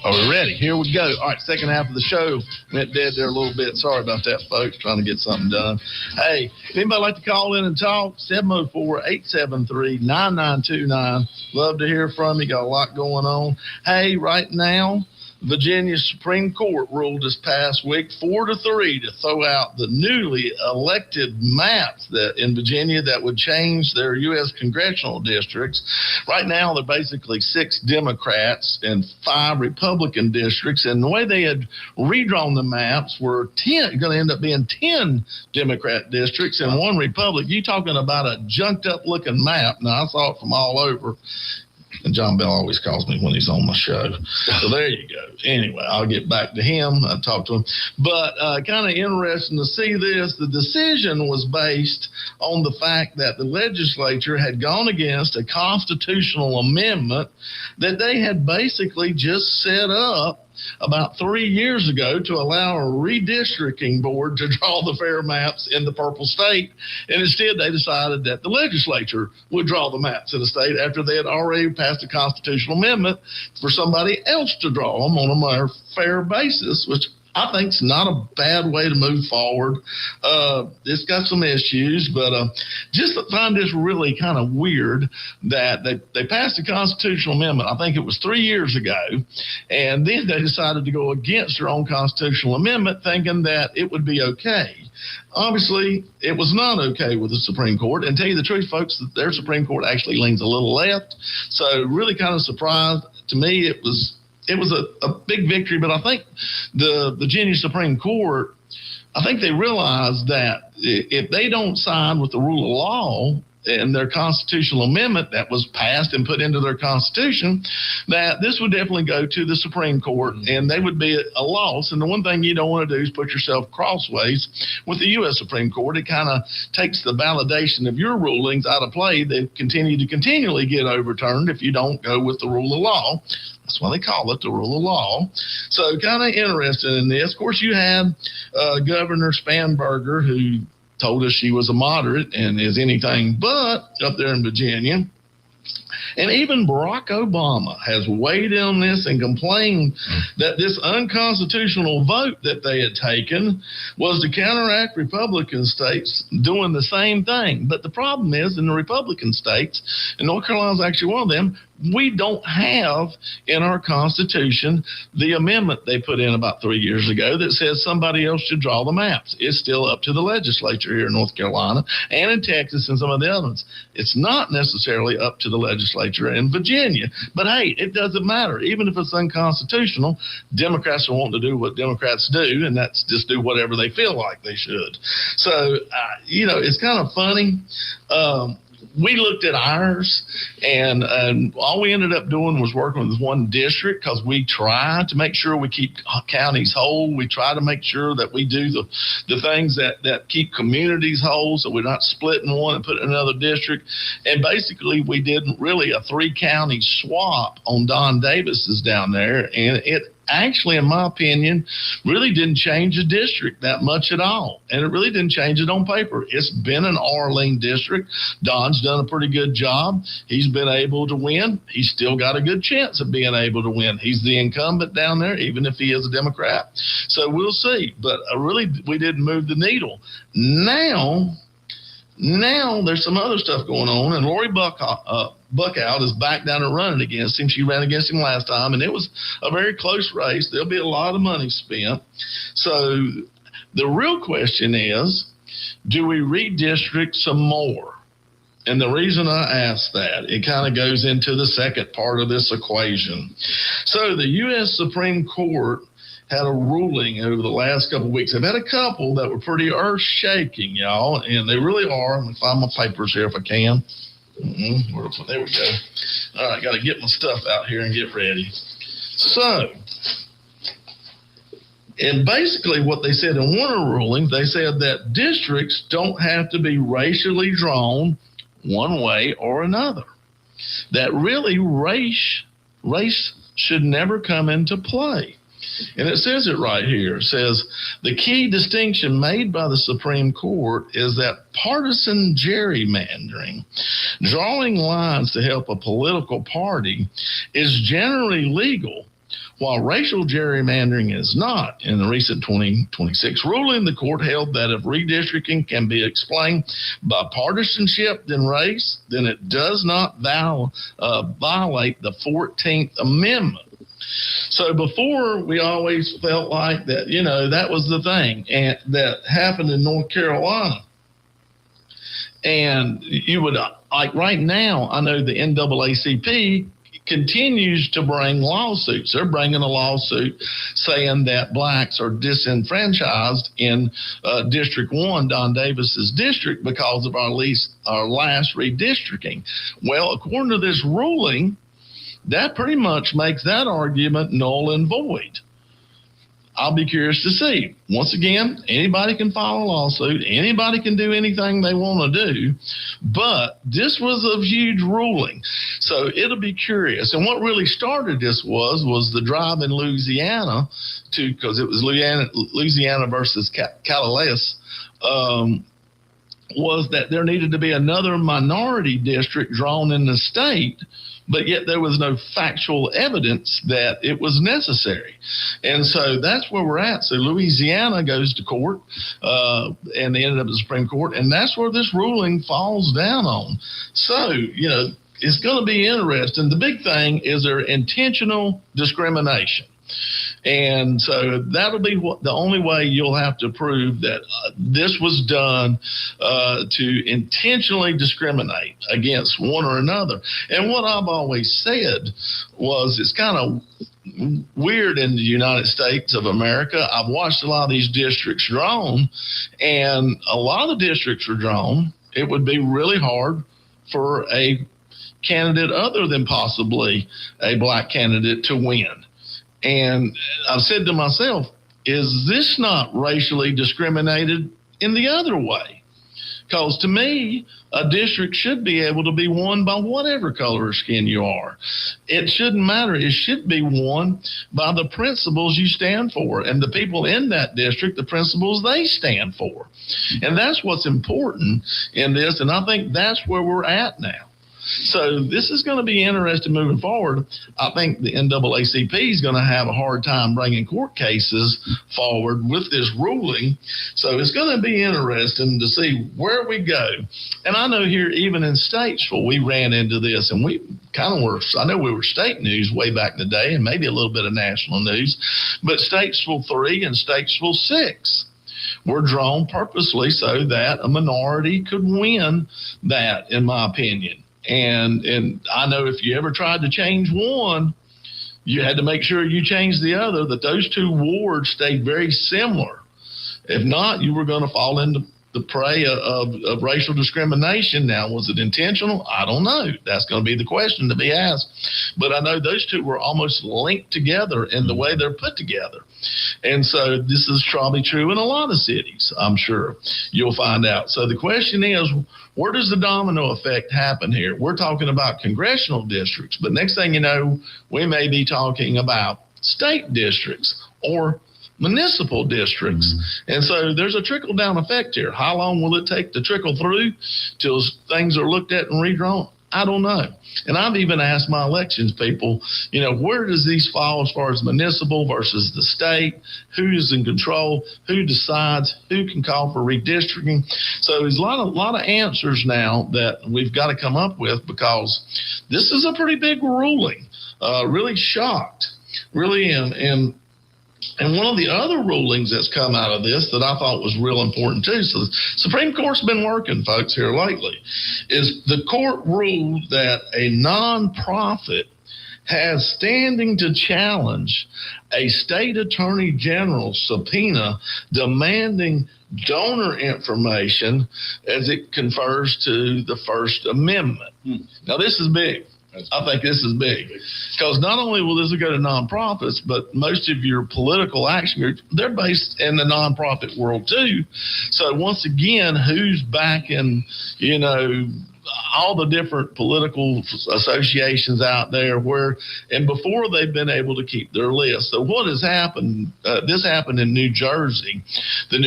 Are we ready? Here we go. All right, second half of the show. Went dead there a little bit. Sorry about that, folks. Trying to get something done. Hey, if anybody like to call in and talk, 704-873-9929. Love to hear from you. Got a lot going on. Hey, right now, Virginia Supreme Court ruled this past week 4-3 to throw out the newly elected maps that in Virginia that would change their U.S. congressional districts. Right now, they're basically 6 Democrats and 5 Republican districts. And the way they had redrawn the maps were going to end up being 10 Democrat districts and 1 Republican. You're talking about a junked up looking map. Now, I saw it from all over. And John Bell always calls me when he's on my show. So there you go. Anyway, I'll get back to him. I'll talk to him. But kind of interesting to see this. The decision was based on the fact that the legislature had gone against a constitutional amendment that they had basically just set up about 3 years ago to allow a redistricting board to draw the fair maps in the purple state. And instead, they decided that the legislature would draw the maps in the state after they had already passed a constitutional amendment for somebody else to draw them on a more fair basis, which I think it's not a bad way to move forward. It's got some issues, but just find this really kind of weird that they passed a constitutional amendment. I think it was 3 years ago, and then they decided to go against their own constitutional amendment, thinking that it would be okay. Obviously, it was not okay with the Supreme Court. And tell you the truth, folks, that their Supreme Court actually leans a little left. So really kind of surprised. To me, it was a big victory, but I think the Virginia Supreme Court, I think they realized that if they don't sign with the rule of law and their constitutional amendment that was passed and put into their constitution, that this would definitely go to the Supreme Court and they would be a loss. And the one thing you don't want to do is put yourself crossways with the U.S. Supreme Court. It kind of takes the validation of your rulings out of play. They continually get overturned if you don't go with the rule of law. That's why they call it the rule of law. So kind of interested in this. Of course, you had Governor Spanberger, who told us she was a moderate and is anything but up there in Virginia. And even Barack Obama has weighed in on this and complained that this unconstitutional vote that they had taken was to counteract Republican states doing the same thing. But the problem is, in the Republican states, and North Carolina is actually one of them, we don't have in our Constitution the amendment they put in about 3 years ago that says somebody else should draw the maps. It's still up to the legislature here in North Carolina and in Texas and some of the other ones. It's not necessarily up to the legislature in Virginia. But, hey, it doesn't matter. Even if it's unconstitutional, Democrats are wanting to do what Democrats do, and that's just do whatever they feel like they should. So, it's kind of funny. We looked at ours, and all we ended up doing was working with one district because we try to make sure we keep counties whole. We try to make sure that we do the things that keep communities whole, so we're not splitting one and putting another district. And basically, we did really a 3-county swap on Don Davis's down there, and it actually, in my opinion, really didn't change the district that much at all. And it really didn't change it on paper. It's been an R-lean district. Don's done a pretty good job. He's been able to win. He's still got a good chance of being able to win. He's the incumbent down there, even if he is a Democrat. So we'll see. But really, we didn't move the needle. Now there's some other stuff going on, and Lori Buckout is back down and running against him. She ran against him last time, and it was a very close race. There'll be a lot of money spent. So the real question is, do we redistrict some more? And the reason I ask that, it kind of goes into the second part of this equation. So the U.S. Supreme Court had a ruling over the last couple of weeks. I've had a couple that were pretty earth-shaking, y'all, and they really are. I'm going to find my papers here if I can. There we go. All right, got to get my stuff out here and get ready. So, and basically what they said in one of the rulings, they said that districts don't have to be racially drawn one way or another. That really race should never come into play. And it says it right here. It says, the key distinction made by the Supreme Court is that partisan gerrymandering, drawing lines to help a political party, is generally legal, while racial gerrymandering is not. In the recent 2026 ruling, the court held that if redistricting can be explained by partisanship than race, then it does not violate the 14th Amendment. So before, we always felt like that, that was the thing and that happened in North Carolina. And you would, like right now, I know the NAACP continues to bring lawsuits. They're bringing a lawsuit saying that blacks are disenfranchised in District 1, Don Davis's district, because of our last redistricting. Well, according to this ruling, that pretty much makes that argument null and void. I'll be curious to see. Once again, anybody can file a lawsuit. Anybody can do anything they want to do. But this was a huge ruling. So it'll be curious. And what really started this was the drive in Louisiana because it was Louisiana versus Calais, was that there needed to be another minority district drawn in the state, but yet there was no factual evidence that it was necessary. And so that's where we're at. So Louisiana goes to court, and they ended up at the Supreme Court, and that's where this ruling falls down on. So, it's going to be interesting. The big thing is their intentional discrimination. And so that'll be the only way you'll have to prove that this was done to intentionally discriminate against one or another. And what I've always said was it's kind of weird in the United States of America. I've watched a lot of these districts drawn, and a lot of the districts are drawn. It would be really hard for a candidate other than possibly a black candidate to win. And I've said to myself, is this not racially discriminated in the other way? Because to me, a district should be able to be won by whatever color of skin you are. It shouldn't matter. It should be won by the principles you stand for and the people in that district, the principles they stand for. And that's what's important in this. And I think that's where we're at now. So this is going to be interesting moving forward. I think the NAACP is going to have a hard time bringing court cases forward with this ruling. So it's going to be interesting to see where we go. And I know here, even in Statesville, we ran into this, and we kind of were, I know we were state news way back in the day and maybe a little bit of national news, but Statesville 3 and Statesville 6 were drawn purposely so that a minority could win that, in my opinion. And I know if you ever tried to change one, you had to make sure you changed the other, that those two wards stayed very similar. If not, you were going to fall into the prey of racial discrimination. Now, was it intentional? I don't know. That's going to be the question to be asked. But I know those two were almost linked together in the way they're put together. And so this is probably true in a lot of cities, I'm sure. You'll find out. So the question is, where does the domino effect happen here? We're talking about congressional districts, but next thing you know, we may be talking about state districts or municipal districts. And so there's a trickle-down effect here. How long will it take to trickle through till things are looked at and redrawn? I don't know. And I've even asked my elections people, where does these fall as far as municipal versus the state? Who is in control? Who decides? Who can call for redistricting? So there's a lot of answers now that we've got to come up with, because this is a pretty big ruling. Really shocked. Really am. And one of the other rulings that's come out of this that I thought was real important too, so the Supreme Court's been working, folks, here lately, is the court ruled that a nonprofit has standing to challenge a state attorney general's subpoena demanding donor information as it confers to the First Amendment. Now, this is big. I think this is big, because not only will this go to nonprofits, but most of your political action groups, they're based in the nonprofit world too. So once again, who's backing, all the different political associations out there and before they've been able to keep their list. So what has happened, this happened in New Jersey. The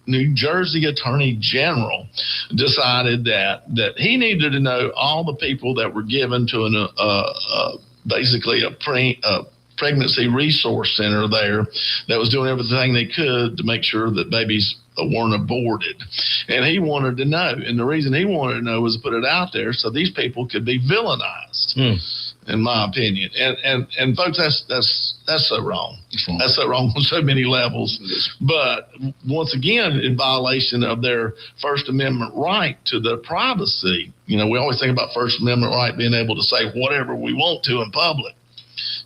New Jersey Attorney General decided that he needed to know all the people that were given to basically a pregnancy resource center there that was doing everything they could to make sure that babies weren't aborted. And he wanted to know. And the reason he wanted to know was to put it out there so these people could be villainized, in my opinion. And folks, that's so wrong. That's so wrong on so many levels. But once again, in violation of their First Amendment right to their privacy. We always think about First Amendment right being able to say whatever we want to in public.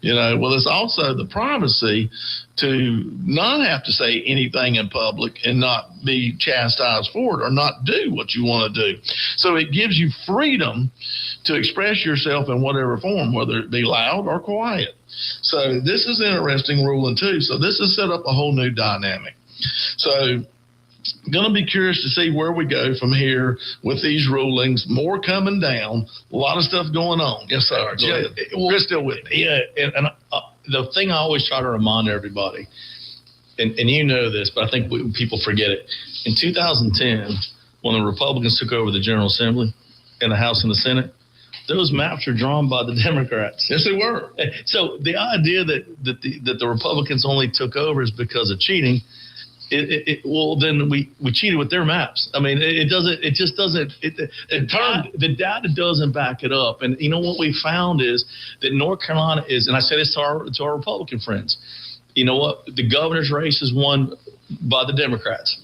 Well, it's also the privacy to not have to say anything in public and not be chastised for it or not do what you want to do. So it gives you freedom to express yourself in whatever form, whether it be loud or quiet. So this is interesting ruling too. So this has set up a whole new dynamic. So going to be curious to see where we go from here with these rulings. More coming down. A lot of stuff going on. Yes, sir. Chris still with me. Yeah, and the thing I always try to remind everybody, and you know this, but I think people forget it. In 2010, when the Republicans took over the General Assembly and the House and the Senate, those maps are drawn by the Democrats. Yes, they were. So the idea that the Republicans only took over is because of cheating. Then we cheated with their maps. I mean, the data doesn't back it up. And what we found is that North Carolina is, and I say this to our Republican friends, the governor's race is won by the Democrats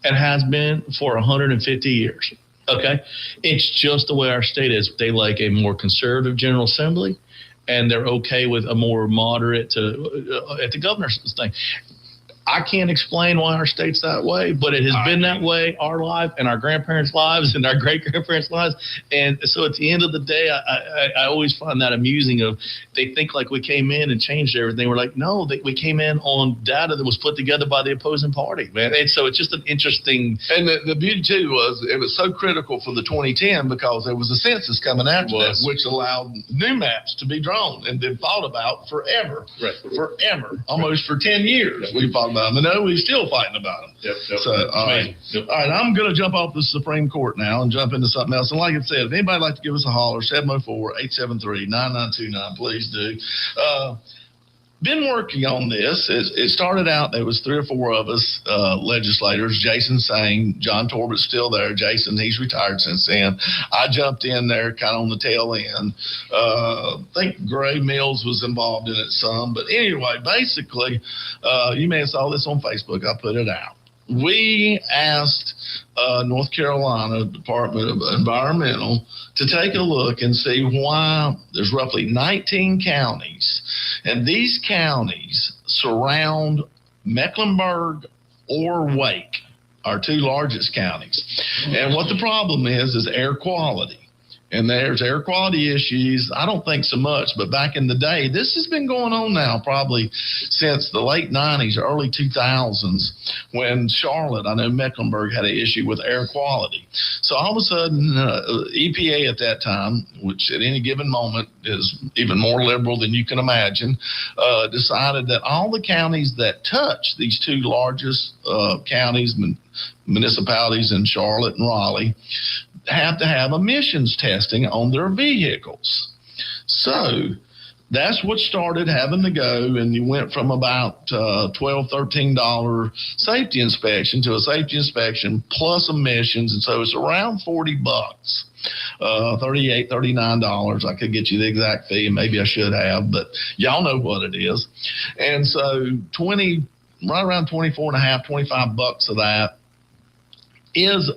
and has been for 150 years. Okay. It's just the way our state is. They like a more conservative General Assembly, and they're okay with a more moderate at the governor's thing. I can't explain why our state's that way, but it has been that way our life and our grandparents' lives and our great-grandparents' lives. And so at the end of the day, I always find that amusing they think like we came in and changed everything. We're like, no, we came in on data that was put together by the opposing party, man. And so it's just an interesting. And the beauty, too, was it was so critical for the 2010 because there was a census coming after that, which allowed new maps to be drawn and been fought about forever. Right. Forever. Almost for 10 years we fought about them. And no, we're still fighting about them. Yep. So, all right. All right, I'm going to jump off the Supreme Court now and jump into something else. And like I said, if anybody would like to give us a holler, 704-873-9929, please do. Been working on this. It started out, there was 3 or 4 of us legislators, Jason Sane, John Torbett's still there. Jason, he's retired since then. I jumped in there kind of on the tail end. I think Gray Mills was involved in it some. But anyway, basically, you may have saw this on Facebook. I put it out. We asked North Carolina Department of Environmental to take a look and see why there's roughly 19 counties, and these counties surround Mecklenburg or Wake, our 2 largest counties. And what the problem is air quality. And there's air quality issues. I don't think so much, but back in the day, this has been going on now probably since the late 90s, early 2000s, when Charlotte, I know Mecklenburg, had an issue with air quality. So all of a sudden, EPA at that time, which at any given moment is even more liberal than you can imagine, decided that all the counties that touch these 2 largest counties, municipalities in Charlotte and Raleigh, have to have emissions testing on their vehicles. So that's what started having to go, and you went from about $12, $13 safety inspection to a safety inspection plus emissions, and so it's around $40, $38, $39. I could get you the exact fee, and maybe I should have, but y'all know what it is. And so right around $24.50, $25 of that is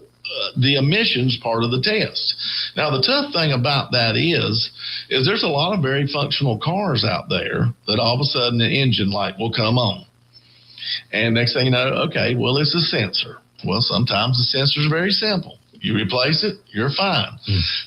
the emissions part of the test. Now, the tough thing about that is there's a lot of very functional cars out there that all of a sudden the engine light will come on. And next thing you know, okay, well, it's a sensor. Well, sometimes the sensor is very simple. You replace it, you're fine.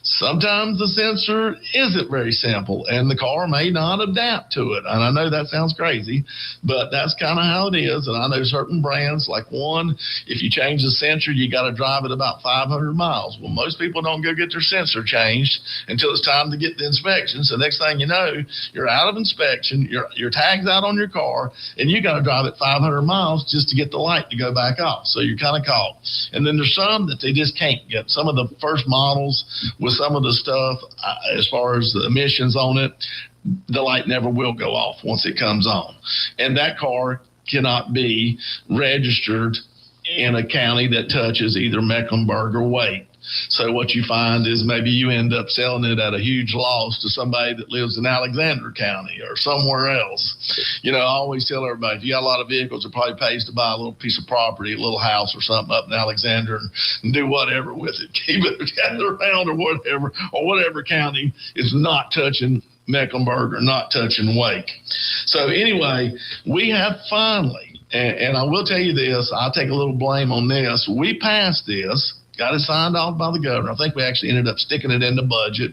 Sometimes the sensor isn't very simple, and the car may not adapt to it. And I know that sounds crazy, but that's kind of how it is. And I know certain brands, like one, if you change the sensor, you got to drive it about 500 miles. Well, most people don't go get their sensor changed until it's time to get the inspection. So next thing you know, you're out of inspection, your tag's out on your car, and you got to drive it 500 miles just to get the light to go back off. So you're kind of caught. And then there's some that they just can't get. Some of the first models with some of the stuff, as far as the emissions on it, the light never will go off once it comes on. And that car cannot be registered in a county that touches either Mecklenburg or Wake. So what you find is maybe you end up selling it at a huge loss to somebody that lives in Alexander County or somewhere else. You know, I always tell everybody, if you got a lot of vehicles, it probably pays to buy a little piece of property, a little house or something up in Alexander and do whatever with it. Keep it around or whatever county is not touching Mecklenburg or not touching Wake. So anyway, we have finally, and I will tell you this, I'll take a little blame on this. We passed this. Got it signed off by the governor. I think we actually ended up sticking it in the budget.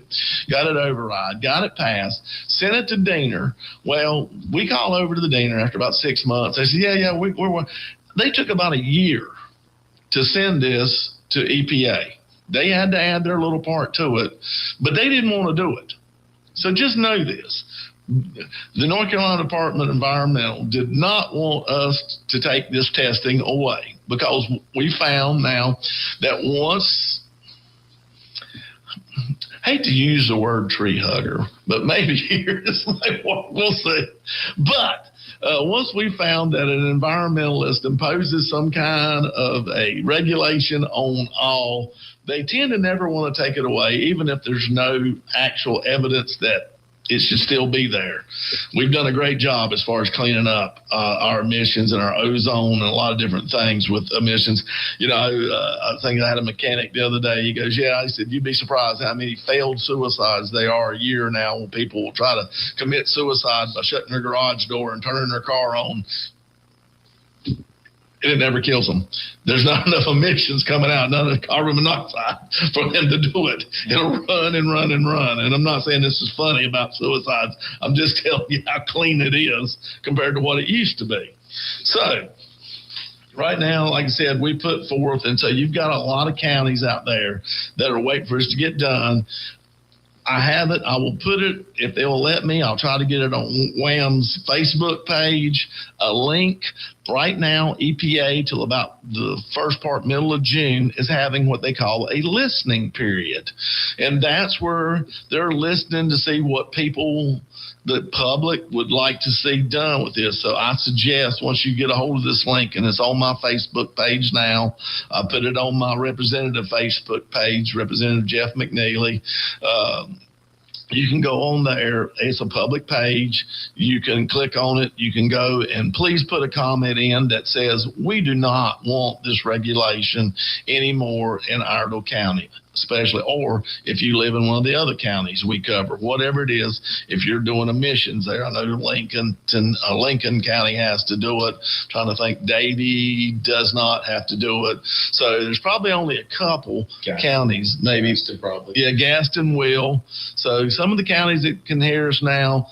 Got it override. Got it passed. Sent it to Diener. Well, we called over to the Diener after about 6 months. They said, yeah, we're. They took about a year to send this to EPA. They had to add their little part to it, but they didn't want to do it. So just know this. The North Carolina Department of Environmental did not want us to take this testing away, because we found now that once, I hate to use the word tree hugger, but maybe here it's like, we'll see. But once we found that an environmentalist imposes some kind of a regulation on all, they tend to never want to take it away, even if there's no actual evidence that it should still be there. We've done a great job as far as cleaning up our emissions and our ozone and a lot of different things with emissions. You know, I think I had a mechanic the other day. He goes, yeah, I said, you'd be surprised how many failed suicides there are a year now when people will try to commit suicide by shutting their garage door and turning their car on. It never kills them. There's not enough emissions coming out, none of the carbon monoxide for them to do it. It'll run and run and run. And I'm not saying this is funny about suicides. I'm just telling you how clean it is compared to what it used to be. So right now, like I said, we put forth, and so you've got a lot of counties out there that are waiting for us to get done. I have it. I will put it, if they will let me, I'll try to get it on WHAM's Facebook page, a link. Right now, EPA, till about the first part, middle of June, is having what they call a listening period. And that's where they're listening to see what people, the public, would like to see done with this. So I suggest once you get a hold of this link, and it's on my Facebook page now, I put it on my representative Facebook page, Representative Jeff McNeely. You can go on there. It's a public page. You can click on it. You can go and please put a comment in that says, we do not want this regulation anymore in Iredell County, especially, or if you live in one of the other counties we cover, whatever it is, if you're doing emissions there. I know Lincoln County has to do it. I'm trying to think, Davie does not have to do it. So there's probably only a couple counties, maybe. Gaston probably. Yeah, Gaston will. So some of the counties that can hear us now,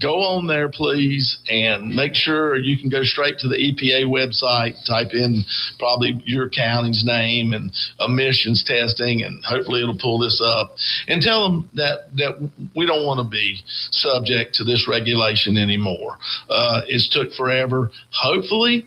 go on there, please, and make sure you can go straight to the EPA website, type in probably your county's name and emissions testing, and hopefully it'll pull this up. And tell them that we don't want to be subject to this regulation anymore. It's took forever. Hopefully,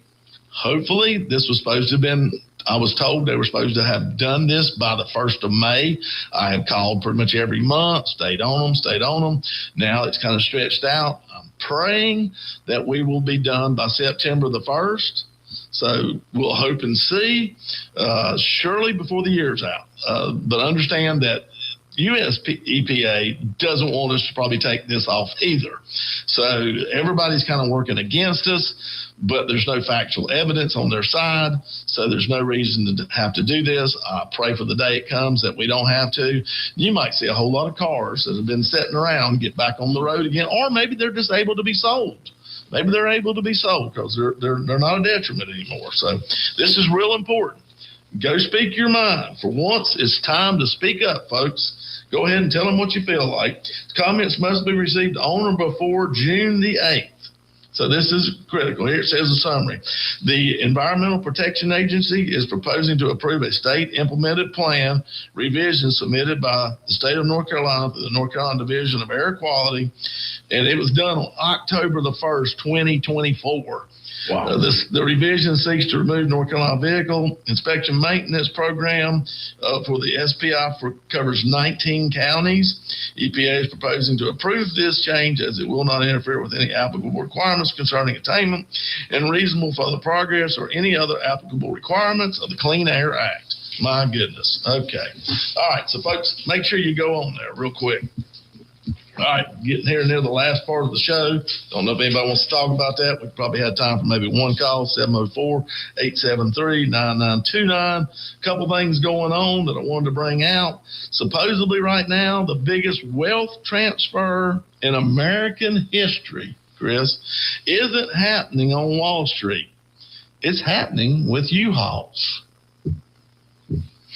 this was supposed to have been, I was told they were supposed to have done this by the 1st of May. I have called pretty much every month, stayed on them. Now it's kind of stretched out. I'm praying that we will be done by September the 1st. So we'll hope and see, surely before the year's out. But understand that U.S. EPA doesn't want us to probably take this off either. So everybody's kind of working against us, but there's no factual evidence on their side, so there's no reason to have to do this. I pray for the day it comes that we don't have to. You might see a whole lot of cars that have been sitting around get back on the road again, or maybe they're just able to be sold. Maybe they're able to be sold because they're not a detriment anymore. So this is real important. Go speak your mind. For once, it's time to speak up, folks. Go ahead and tell them what you feel like. Comments must be received on or before June the 8th. So this is critical. Here it says a summary. The Environmental Protection Agency is proposing to approve a state-implemented plan revision submitted by the state of North Carolina to the North Carolina Division of Air Quality, and it was done on October the 1st, 2024. Wow. The revision seeks to remove North Carolina Vehicle Inspection Maintenance Program for the SPI covers 19 counties. EPA is proposing to approve this change as it will not interfere with any applicable requirements concerning attainment and reasonable further progress or any other applicable requirements of the Clean Air Act. My goodness. Okay. All right. So, folks, make sure you go on there real quick. All right, getting here near the last part of the show. Don't know if anybody wants to talk about that. We probably had time for maybe one call, 704-873-9929. A couple things going on that I wanted to bring out. Supposedly right now, the biggest wealth transfer in American history, Chris, isn't happening on Wall Street. It's happening with U-Hauls.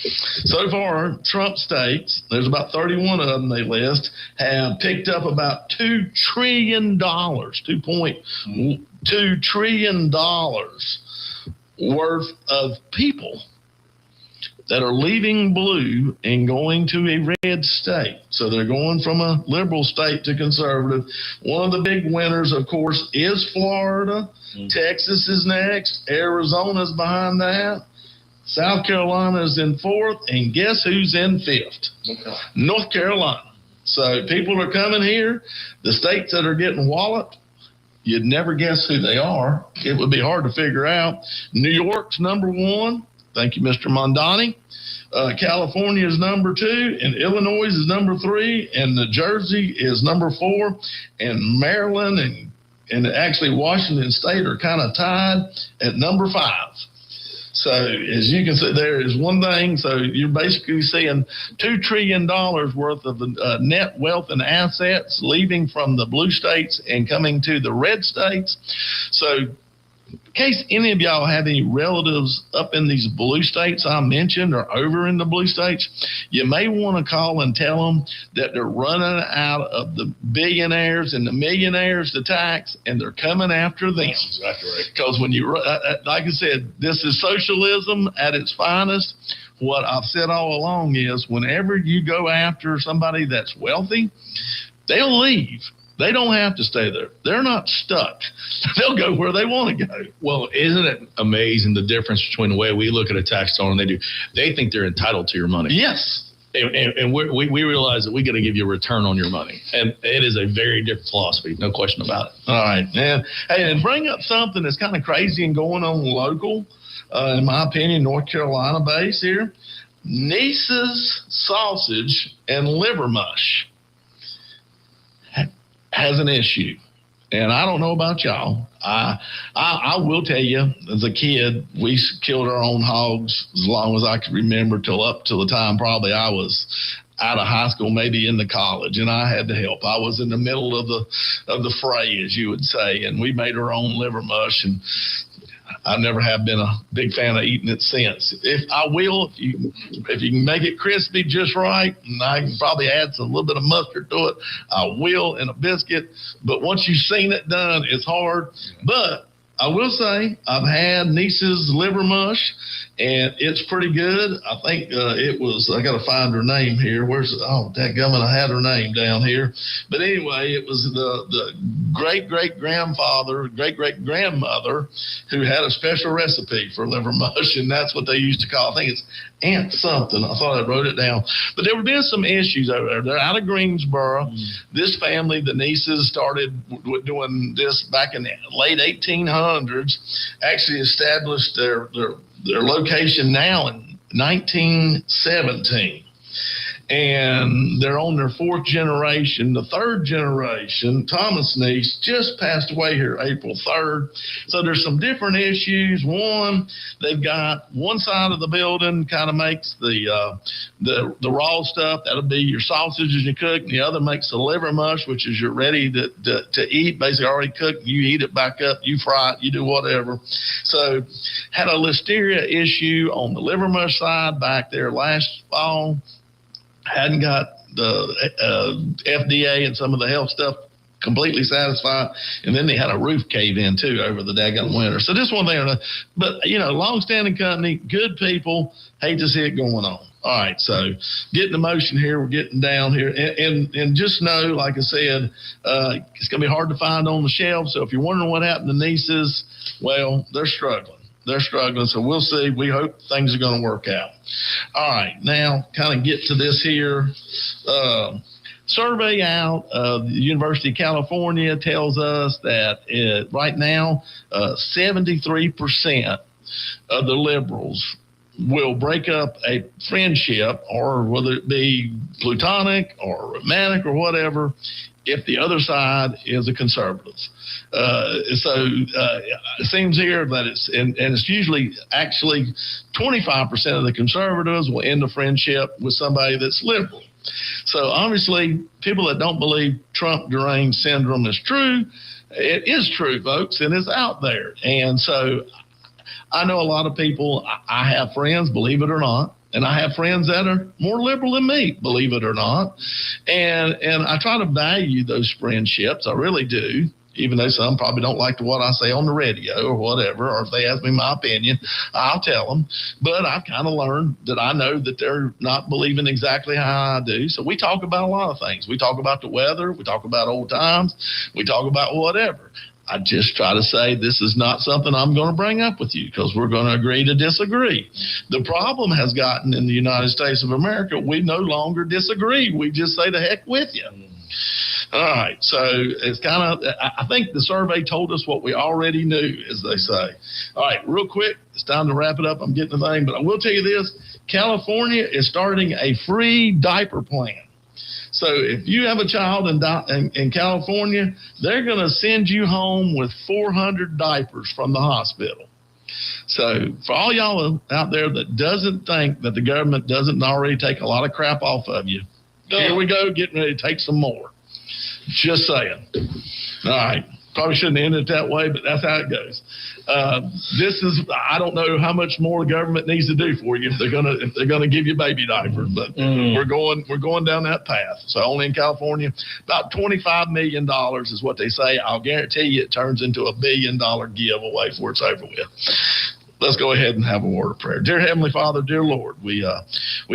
So far, Trump states, there's about 31 of them they list, have picked up about $2 trillion, $2.2 trillion worth of people that are leaving blue and going to a red state. So they're going from a liberal state to conservative. One of the big winners, of course, is Florida. Texas is next. Arizona's behind that. South Carolina is in fourth, and guess who's in fifth? North Carolina. So people are coming here. The states that are getting walloped, you'd never guess who they are. It would be hard to figure out. New York's number one. Thank you, Mr. Mondani. California is number 2, and Illinois is number 3, and New Jersey is number 4, and Maryland and actually Washington State are kind of tied at number 5. So as you can see, there is one thing. So you're basically seeing $2 trillion worth of net wealth and assets leaving from the blue states and coming to the red states. So in case any of y'all have any relatives up in these blue states I mentioned or over in the blue states, you may want to call and tell them that they're running out of the billionaires and the millionaires to tax, and they're coming after them. That's exactly right. Because when you, like I said, this is socialism at its finest. What I've said all along is whenever you go after somebody that's wealthy, they'll leave. They don't have to stay there. They're not stuck. They'll go where they want to go. Well, isn't it amazing the difference between the way we look at a tax dollar and they do? They think they're entitled to your money. Yes. And we realize that we got to give you a return on your money. And it is a very different philosophy, no question about it. All right. And bring up something that's kind of crazy and going on local, in my opinion, North Carolina base here. Niece's Sausage and Liver Mush has an issue. And I don't know about y'all. I will tell you, as a kid, we killed our own hogs as long as I could remember up till the time probably I was out of high school, maybe into college, and I had to help. I was in the middle of the fray, as you would say, and we made our own liver mush, and I never have been a big fan of eating it since. If you can make it crispy just right, and I can probably add a little bit of mustard to it, I will in a biscuit. But once you've seen it done, it's hard. But I will say I've had Niece's liver mush, and it's pretty good. I think it was, I got to find her name here. Dadgummit, I had her name down here. But anyway, it was the great-great-grandfather, great-great-grandmother who had a special recipe for liver mush, and that's what they used to call it. I think it's Aunt something. I thought I wrote it down. But there have been some issues over there. They're out of Greensboro. This family, the Nieces, started doing this back in the late 1800s, actually established their location now in 1917. and they're on their fourth generation. The third generation, Thomas' niece, just passed away here April 3rd. So there's some different issues. One, they've got one side of the building kind of makes the raw stuff. That'll be your sausages you cook. And the other makes the liver mush, which is you're ready to eat, basically already cooked. You heat it back up, you fry it, you do whatever. So had a listeria issue on the liver mush side back there last fall. Hadn't got the FDA and some of the health stuff completely satisfied, and then they had a roof cave in too over the daggone winter. So just one thing, but long-standing company, good people. Hate to see it going on. All right, so getting the motion here, we're getting down here, and just know, like I said, it's gonna be hard to find on the shelf. So if you're wondering what happened to nieces, well, they're struggling. So we'll see. We hope things are going to work out. All right, now kind of get to this here. Survey out of the University of California tells us that right now, 73% of the liberals will break up a friendship, or whether it be platonic or romantic or whatever, if the other side is a conservative. It seems here that it's usually actually 25% of the conservatives will end a friendship with somebody that's liberal. So obviously, people that don't believe Trump deranged syndrome is true, it is true, folks, and it's out there. And so I know a lot of people, I have friends, believe it or not, and I have friends that are more liberal than me, believe it or not. And I try to value those friendships. I really do, even though some probably don't like what I say on the radio or whatever, or if they ask me my opinion, I'll tell them. But I've kind of learned that I know that they're not believing exactly how I do. So we talk about a lot of things. We talk about the weather. We talk about old times. We talk about whatever. I just try to say this is not something I'm going to bring up with you because we're going to agree to disagree. The problem has gotten in the United States of America, we no longer disagree. We just say the heck with you. All right, so it's kind of, I think the survey told us what we already knew, as they say. All right, real quick, it's time to wrap it up. I'm getting the thing, but I will tell you this. California is starting a free diaper plan. So if you have a child in California, they're going to send you home with 400 diapers from the hospital. So for all y'all out there that doesn't think that the government doesn't already take a lot of crap off of you, here we go, getting ready to take some more. Just saying. All right. Probably shouldn't end it that way, but that's how it goes. I don't know how much more the government needs to do for you if they're gonna give you baby diapers, but we're going down that path. So only in California, about $25 million is what they say. I'll guarantee you it turns into $1 billion giveaway before it's over with. Let's go ahead and have a word of prayer. Dear Heavenly Father, dear Lord, we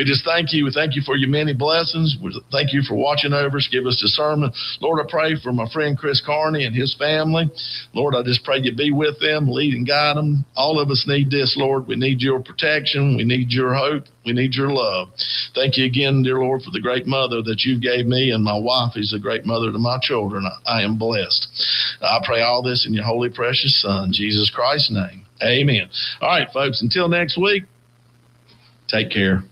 just thank you. We thank you for your many blessings. We thank you for watching over us, give us discernment. Lord, I pray for my friend Chris Carney and his family. Lord, I just pray you be with them, lead and guide them. All of us need this, Lord. We need your protection. We need your hope. We need your love. Thank you again, dear Lord, for the great mother that you gave me, and my wife is a great mother to my children. I am blessed. I pray all this in your holy, precious Son, Jesus Christ's name. Amen. All right, folks, until next week, take care.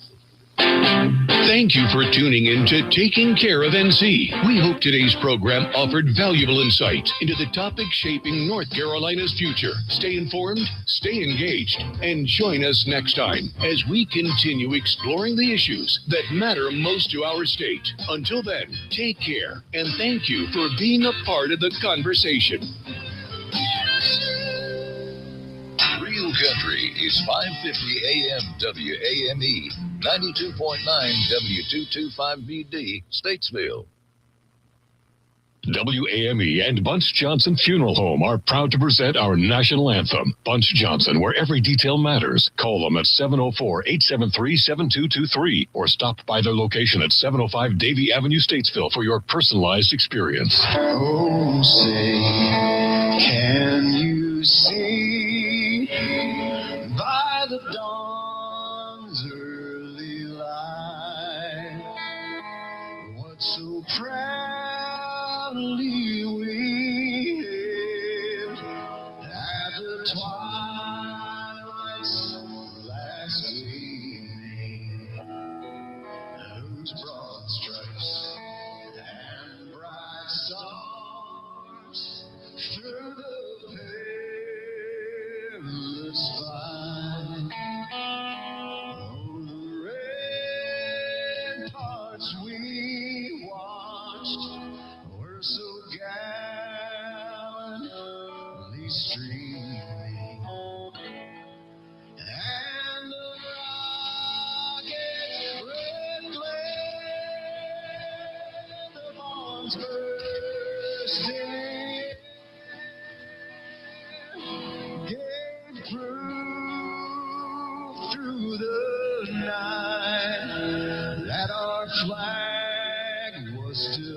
Thank you for tuning in to Taking Care of NC. We hope today's program offered valuable insight into the topics shaping North Carolina's future. Stay informed, stay engaged, and join us next time as we continue exploring the issues that matter most to our state. Until then, take care, and thank you for being a part of the conversation. Real Country is 550 AM WAME, 92.9 W225BD, Statesville. WAME and Bunch Johnson Funeral Home are proud to present our national anthem, Bunch Johnson, where every detail matters. Call them at 704-873-7223 or stop by their location at 705 Davie Avenue, Statesville for your personalized experience. Oh, say, can you see by the dawn's early light what so proudly we hailed at the twilight's last gleaming, whose broad Just in gave proof through the night that our flag was still